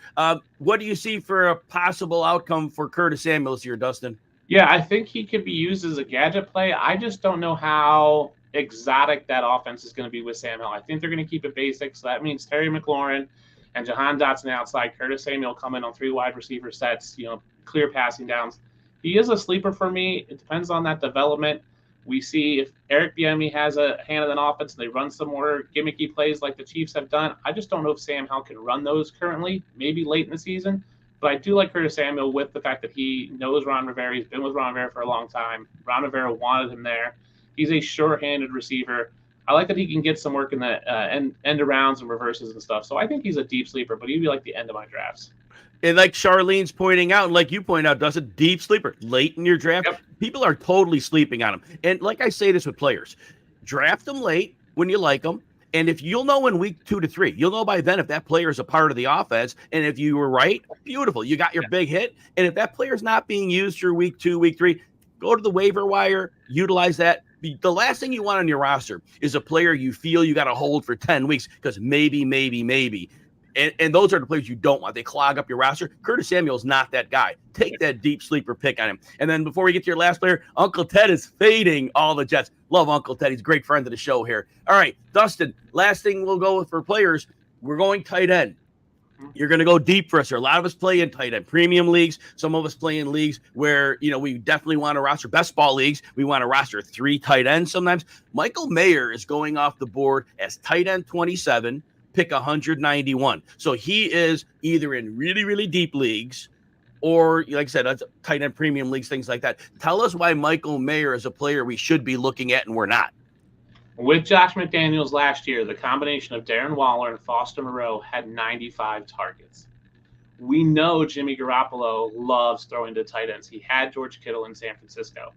Speaker 1: What do you see for a possible outcome for Curtis Samuel this year, Dustin?
Speaker 2: Yeah, I think he could be used as a gadget play. I just don't know how exotic that offense is going to be with Sam Hill. I think they're going to keep it basic. So that means Terry McLaurin and Jahan Dotson outside, Curtis Samuel coming on 3 wide receiver sets, clear passing downs. He is a sleeper for me. It depends on that development. We see if Eric Bieniemy has a hand in an offense and they run some more gimmicky plays like the Chiefs have done. I just don't know if Sam Howell can run those currently, maybe late in the season. But I do like Curtis Samuel with the fact that he knows Ron Rivera. He's been with Ron Rivera for a long time. Ron Rivera wanted him there. He's a sure-handed receiver. I like that he can get some work in the end arounds and reverses and stuff. So I think he's a deep sleeper, but he'd be like the end of my drafts.
Speaker 1: And like Charlene's pointing out, and like you point out, Dustin, deep sleeper, late in your draft. Yep. People are totally sleeping on him. And like I say this with players, draft them late when you like them. And if you'll know in week 2 to 3, you'll know by then if that player is a part of the offense. And if you were right, beautiful. You got your big hit. And if that player is not being used through week 2, week 3, go to the waiver wire, utilize that. The last thing you want on your roster is a player you feel you got to hold for 10 weeks because maybe. And those are the players you don't want. They clog up your roster. Curtis Samuel's not that guy. Take that deep sleeper pick on him. And then before we get to your last player, Uncle Ted is fading all the Jets. Love Uncle Ted. He's a great friend of the show here. All right, Dustin, last thing we'll go with for players, we're going tight end. You're going to go deep for us here. A lot of us play in tight end premium leagues. Some of us play in leagues where, we definitely want to roster best ball leagues. We want to roster 3 tight ends sometimes. Michael Mayer is going off the board as tight end 27. Pick 191. So he is either in really, really deep leagues or, like I said, that's tight end premium leagues, things like that. Tell us why Michael Mayer is a player we should be looking at and we're not.
Speaker 2: With Josh McDaniels last year, the combination of Darren Waller and Foster Moreau had 95 targets. We know Jimmy Garoppolo loves throwing to tight ends. He had George Kittle in San Francisco.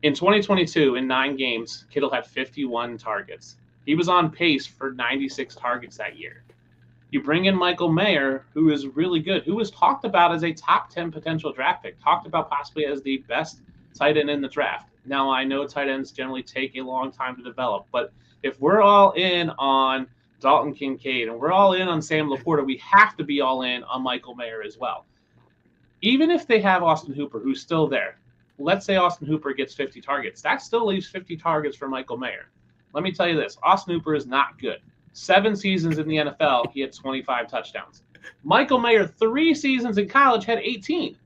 Speaker 2: In 2022, in 9 games, Kittle had 51 targets. He was on pace for 96 targets that year. You bring in Michael Mayer, who is really good, who was talked about as a top 10 potential draft pick, talked about possibly as the best tight end in the draft. Now, I know tight ends generally take a long time to develop, but if we're all in on Dalton Kincaid and we're all in on Sam Laporta, we have to be all in on Michael Mayer as well. Even if they have Austin Hooper, who's still there, let's say Austin Hooper gets 50 targets. That still leaves 50 targets for Michael Mayer. Let me tell you this, Austin Hooper is not good. 7 seasons in the NFL, he had 25 touchdowns. Michael Mayer, 3 seasons in college, had 18.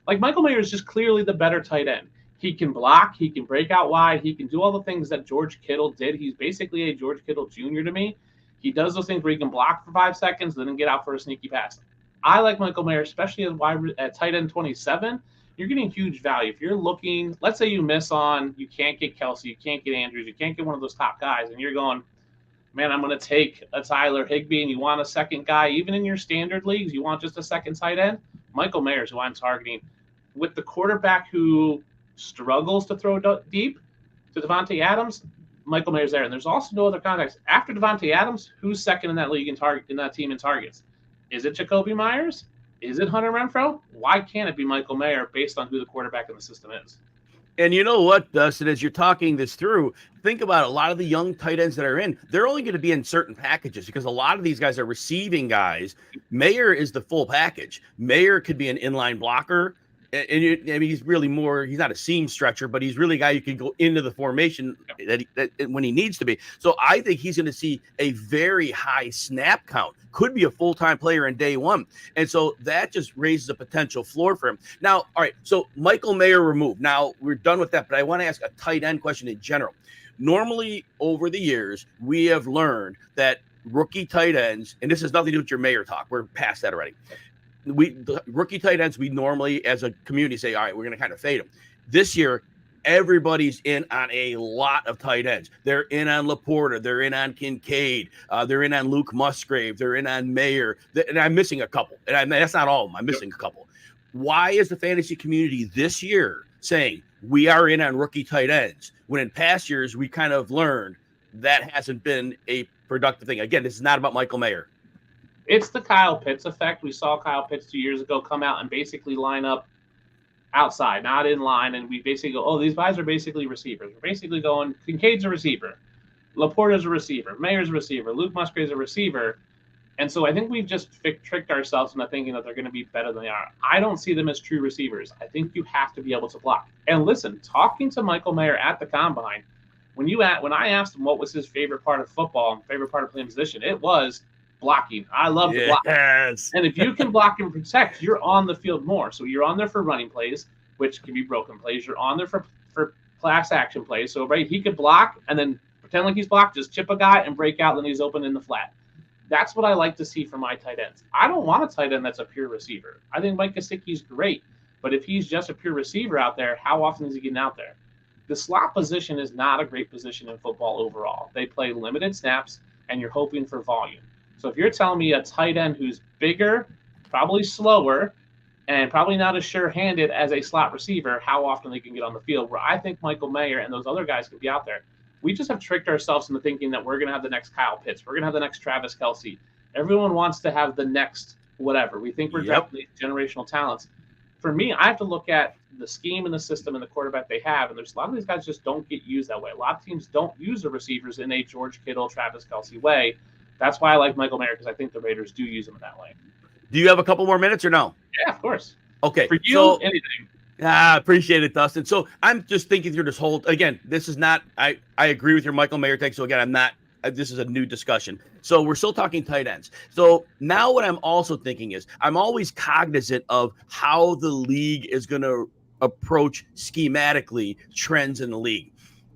Speaker 2: Like, Michael Mayer is just clearly the better tight end. He can block, he can break out wide, he can do all the things that George Kittle did. He's basically a George Kittle Jr. to me. He does those things where he can block for 5 seconds, then get out for a sneaky pass. I like Michael Mayer, especially at tight end 27. You're getting huge value. If you're looking, let's say you miss on, you can't get Kelsey, you can't get Andrews, you can't get one of those top guys, and you're going, man, I'm going to take a Tyler Higbee, and you want a second guy, even in your standard leagues, you want just a second tight end. Michael Mayer is who I'm targeting. With the quarterback who struggles to throw deep to Davante Adams, Michael Mayer's there. And there's also no other context. After Davante Adams, who's second in that league in that team in targets? Is it Jacoby Myers? Is it Hunter Renfrow? Why can't it be Michael Mayer based on who the quarterback in the system is?
Speaker 1: And you know what, Dustin, as you're talking this through, think about a lot of the young tight ends that are in, they're only going to be in certain packages because a lot of these guys are receiving guys. Mayer is the full package. Mayer could be an inline blocker. And I mean, he's really more, he's not a seam stretcher, but he's really a guy who can go into the formation that when he needs to be. So I think he's going to see a very high snap count, could be a full-time player in day one. And so that just raises a potential floor for him. Now, all right, so Michael Mayer removed. Now we're done with that, but I want to ask a tight end question in general. Normally over the years, we have learned that rookie tight ends, and this has nothing to do with your Mayer talk. We're past that already. The rookie tight ends, we normally as a community say, all right, we're going to kind of fade them. This year, everybody's in on a lot of tight ends. They're in on Laporta. They're in on Kincaid. They're in on Luke Musgrave. They're in on Mayer. And I'm missing a couple. And that's not all of them. I'm missing a couple. Why is the fantasy community this year saying we are in on rookie tight ends when in past years we kind of learned that hasn't been a productive thing? Again, this is not about Michael Mayer.
Speaker 2: It's the Kyle Pitts effect. We saw Kyle Pitts 2 years ago come out and basically line up outside, not in line, and we basically go, oh, these guys are basically receivers. We're basically going, Kincaid's a receiver, Laporta's a receiver, Mayer's a receiver, Luke Musgrave's a receiver. And so I think we've just tricked ourselves into thinking that they're going to be better than they are. I don't see them as true receivers. I think you have to be able to block. And listen, talking to Michael Mayer at the Combine, when I asked him what was his favorite part of football and favorite part of playing position, it was blocking. I love the block.
Speaker 1: Yes.
Speaker 2: And if you can block and protect, you're on the field more. So you're on there for running plays, which can be broken plays. You're on there for class action plays. So, right, he could block and then pretend like he's blocked, just chip a guy and break out, then he's open in the flat. That's what I like to see from my tight ends. I don't want a tight end that's a pure receiver. I think Mike Gesicki's great, but if he's just a pure receiver out there, how often is he getting out there? The slot position is not a great position in football overall. They play limited snaps, and you're hoping for volume. So if you're telling me a tight end who's bigger, probably slower, and probably not as sure-handed as a slot receiver, how often they can get on the field, where I think Michael Mayer and those other guys could be out there. We just have tricked ourselves into thinking that we're going to have the next Kyle Pitts. We're going to have the next Travis Kelce. Everyone wants to have the next whatever. We think we're drafting generational talents. For me, I have to look at the scheme and the system and the quarterback they have, and there's a lot of these guys just don't get used that way. A lot of teams don't use the receivers in a George Kittle, Travis Kelce way. That's why I like Michael Mayer, because I think the Raiders do use him in that way.
Speaker 1: Do you have a couple more minutes or no?
Speaker 2: Yeah, of course.
Speaker 1: Okay.
Speaker 2: For you, anything.
Speaker 1: Appreciate it, Dustin. So I'm just thinking through this whole, again, this is not, I agree with your Michael Mayer take. So again, this is a new discussion. So we're still talking tight ends. So now what I'm also thinking is I'm always cognizant of how the league is going to approach schematically trends in the league.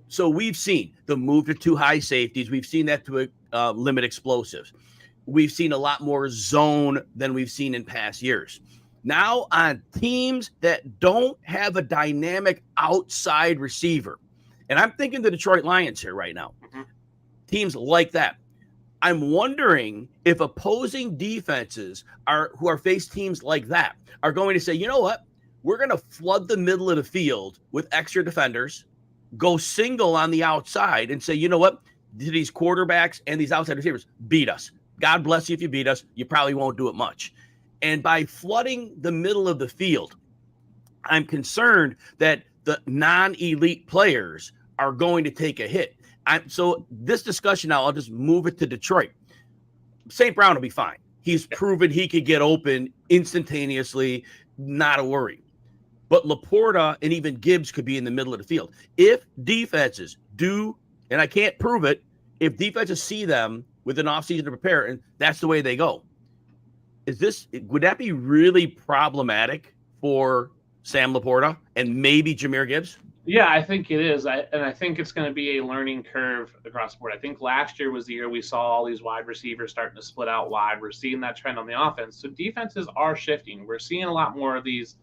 Speaker 1: So we've seen the move to 2 high safeties. We've seen that to limit explosives. We've seen a lot more zone than we've seen in past years. Now on teams that don't have a dynamic outside receiver, and I'm thinking the Detroit Lions here right now, teams like that. I'm wondering if opposing defenses who are face teams like that are going to say, you know what, we're going to flood the middle of the field with extra defenders, go single on the outside and say, you know what, these quarterbacks and these outside receivers beat us. God bless you if you beat us. You probably won't do it much. And by flooding the middle of the field, I'm concerned that the non-elite players are going to take a hit. So this discussion now, I'll just move it to Detroit. St. Brown will be fine. He's proven he could get open instantaneously, not a worry. But Laporta and even Gibbs could be in the middle of the field. If defenses do, and I can't prove it, if defenses see them with an offseason to prepare, and that's the way they go, would that be really problematic for Sam Laporta and maybe Jahmyr Gibbs?
Speaker 2: Yeah, I think it is. I think it's going to be a learning curve across the board. I think last year was the year we saw all these wide receivers starting to split out wide. We're seeing that trend on the offense. So defenses are shifting. We're seeing a lot more of these,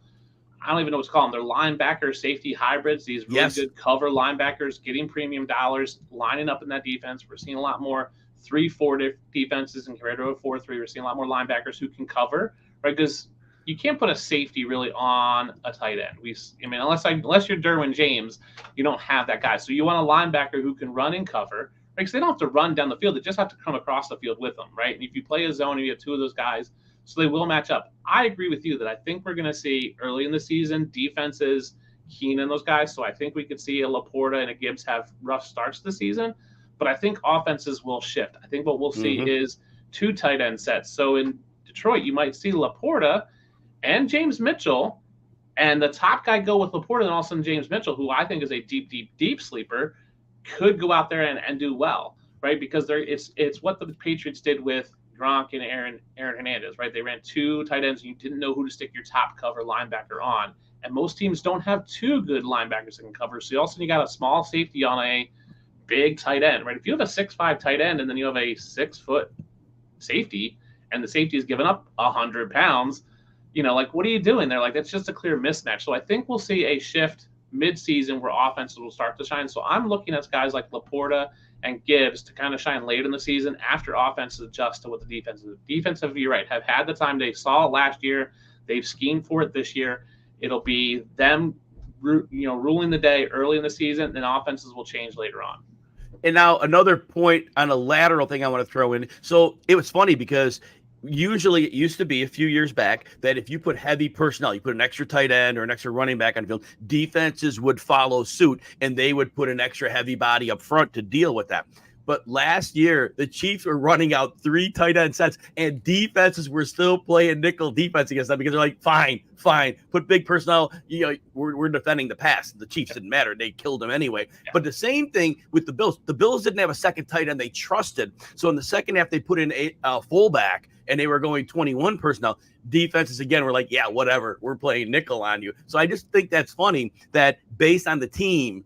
Speaker 2: I don't even know what to call them. They're linebacker safety hybrids, these really good cover linebackers getting premium dollars, lining up in that defense. We're seeing a lot more 3-4 defenses and compared to a 4-3. We're seeing a lot more linebackers who can cover, right? Because you can't put a safety really on a tight end. Unless you're Derwin James, you don't have that guy. So you want a linebacker who can run and cover, right? Because they don't have to run down the field. They just have to come across the field with them, right? And if you play a zone and you have two of those guys, so they will match up. I agree with you that I think we're going to see early in the season defenses keen on those guys. So I think we could see a Laporta and a Gibbs have rough starts to the season. But I think offenses will shift. I think what we'll see is two tight end sets. So in Detroit, you might see Laporta and James Mitchell, and the top guy go with Laporta, and all of a sudden James Mitchell, who I think is a deep sleeper, could go out there and do well, right? Because it's what the Patriots did with Gronk and Aaron Hernandez, right? They ran two tight ends, and you didn't know who to stick your top cover linebacker on. And most teams don't have two good linebackers that can cover. So you got a small safety on a big tight end, right? If you have a 6'5" tight end and then you have a 6-foot safety, and the safety is giving up 100 pounds, what are you doing there? Like, that's just a clear mismatch. So I think we'll see a shift mid-season where offenses will start to shine. So I'm looking at guys like Laporta and Gibbs to kind of shine late in the season after offenses adjust to what the defense is. Defensive, you're right, have had the time. They saw it last year. They've schemed for it this year. It'll be them, ruling the day early in the season, and offenses will change later on.
Speaker 1: And now another point on a lateral thing I want to throw in. So it was funny because usually it used to be a few years back that if you put heavy personnel, you put an extra tight end or an extra running back on the field, defenses would follow suit and they would put an extra heavy body up front to deal with that. But last year, the Chiefs were running out 3 tight end sets, and defenses were still playing nickel defense against them because they're like, fine, put big personnel. We're defending the pass. The Chiefs didn't matter. They killed them anyway. Yeah. But the same thing with the Bills. The Bills didn't have a second tight end they trusted. So in the second half, they put in a fullback, and they were going 21 personnel. Defenses, again, were like, yeah, whatever. We're playing nickel on you. So I just think that's funny that based on the team,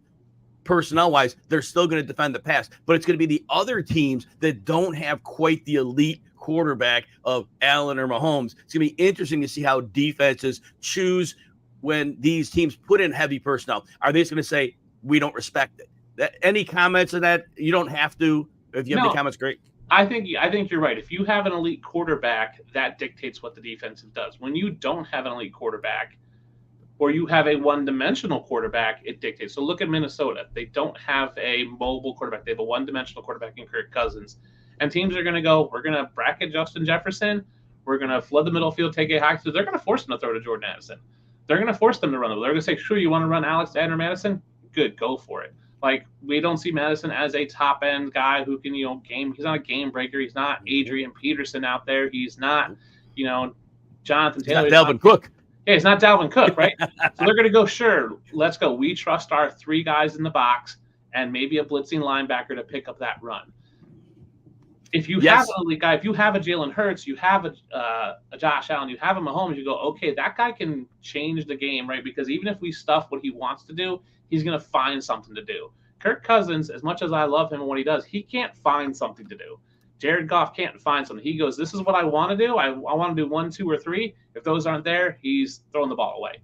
Speaker 1: personnel-wise, they're still going to defend the pass, but it's going to be the other teams that don't have quite the elite quarterback of Allen or Mahomes. It's going to be interesting to see how defenses choose when these teams put in heavy personnel. Are they just going to say, we don't respect it? Any comments on that? You don't have to. If you have any comments, great.
Speaker 2: I think you're right. If you have an elite quarterback, that dictates what the defense does. When you don't have an elite quarterback, or you have a one-dimensional quarterback, it dictates. So look at Minnesota. They don't have a mobile quarterback. They have a one-dimensional quarterback in Kirk Cousins. And teams are going to go, we're going to bracket Justin Jefferson. We're going to flood the middle field, take a high. So they're going to force them to throw to Jordan Addison. They're going to force them to run. They're going to say, sure, you want to run Alex and Madison? Good, go for it. Like, we don't see Madison as a top-end guy who can, game. He's not a game breaker. He's not Adrian Peterson out there. He's not, Jonathan Taylor.
Speaker 1: He's not Dalvin Cook.
Speaker 2: Yeah, it's not Dalvin Cook, right? So they're going to go, sure, let's go. We trust our 3 guys in the box and maybe a blitzing linebacker to pick up that run. If you have an elite guy, if you have a Jalen Hurts, you have a Josh Allen, you have a Mahomes, you go, okay, that guy can change the game, right? Because even if we stuff what he wants to do, he's going to find something to do. Kirk Cousins, as much as I love him and what he does, he can't find something to do. Jared Goff can't find something. He goes, this is what I want to do. I want to do 1, 2, or 3. If those aren't there, he's throwing the ball away.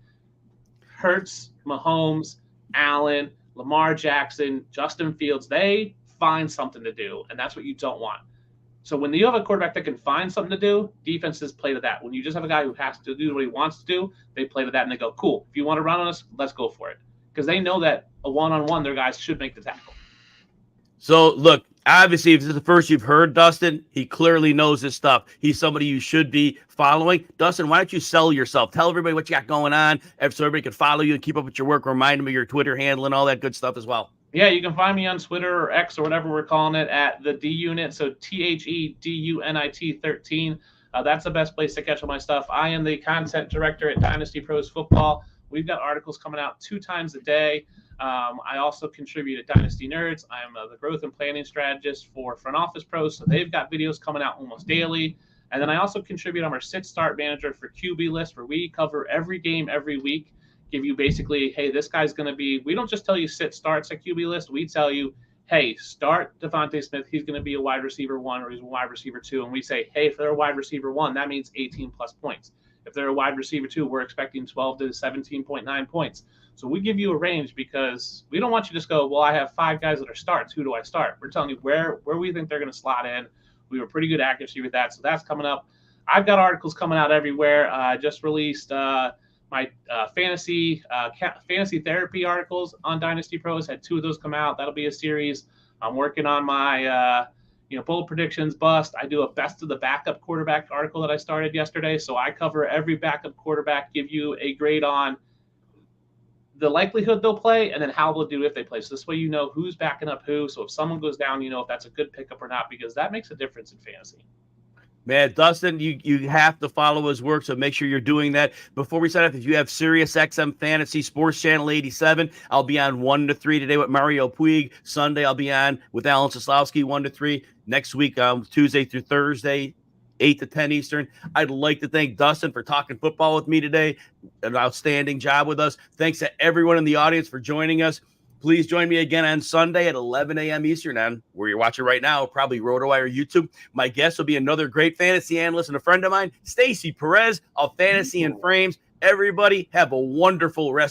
Speaker 2: Hurts, Mahomes, Allen, Lamar Jackson, Justin Fields, they find something to do, and that's what you don't want. So when you have a quarterback that can find something to do, defenses play to that. When you just have a guy who has to do what he wants to do, they play to that, and they go, cool, if you want to run on us, let's go for it. Because they know that a one-on-one, their guys should make the tackle.
Speaker 1: So, look, Obviously, if this is the first you've heard Dustin, he clearly knows his stuff. He's somebody you should be following. Dustin, why don't you sell yourself? Tell everybody what you got going on so everybody can follow you and keep up with your work. Remind them of your Twitter handle and all that good stuff as well.
Speaker 2: Yeah, you can find me on Twitter or X or whatever we're calling it at the D Unit. So THEDUNIT 13. That's the best place to catch all my stuff. I am the content director at Dynasty Pros Football. We've got articles coming out 2 times a day. I also contribute at Dynasty Nerds. I'm the growth and planning strategist for Front Office Pros, so they've got videos coming out almost daily. And then I also contribute. I'm our 6-start manager for QB List, where we cover every game every week, give you basically, hey, this guy's going to be – we don't just tell you sit starts at QB List. We tell you, hey, start Devontae Smith. He's going to be a wide receiver 1 or he's a wide receiver 2. And we say, hey, if they're a wide receiver 1, that means 18-plus points. If they're a wide receiver 2, we're expecting 12 to 17.9 points. So we give you a range because we don't want you to just go, well, I have 5 guys that are starts. Who do I start? We're telling you where we think they're going to slot in. We have pretty good accuracy with that. So that's coming up. I've got articles coming out everywhere. I just released my fantasy therapy articles on Dynasty Pros. Had 2 of those come out. That'll be a series. I'm working on my bold predictions bust. I do a best of the backup quarterback article that I started yesterday. So I cover every backup quarterback, give you a grade on the likelihood they'll play and then how they'll do if they play. So this way you know who's backing up who. So if someone goes down, you know if that's a good pickup or not, because that makes a difference in fantasy.
Speaker 1: Man, Dustin, you have to follow his work, so make sure you're doing that. Before we sign up, if you have Sirius XM Fantasy Sports Channel 87, I'll be on 1 to 3 today with Mario Puig. Sunday, I'll be on with Alan Soslowski 1 to 3. Next week, Tuesday through Thursday, 8 to 10 Eastern. I'd like to thank Dustin for talking football with me today. An outstanding job with us. Thanks to everyone in the audience for joining us. Please join me again on Sunday at 11 a.m. Eastern on where you're watching right now, probably RotoWire YouTube. My guest will be another great fantasy analyst and a friend of mine, Stacy Perez of Fantasy and Frames. Everybody have a wonderful rest.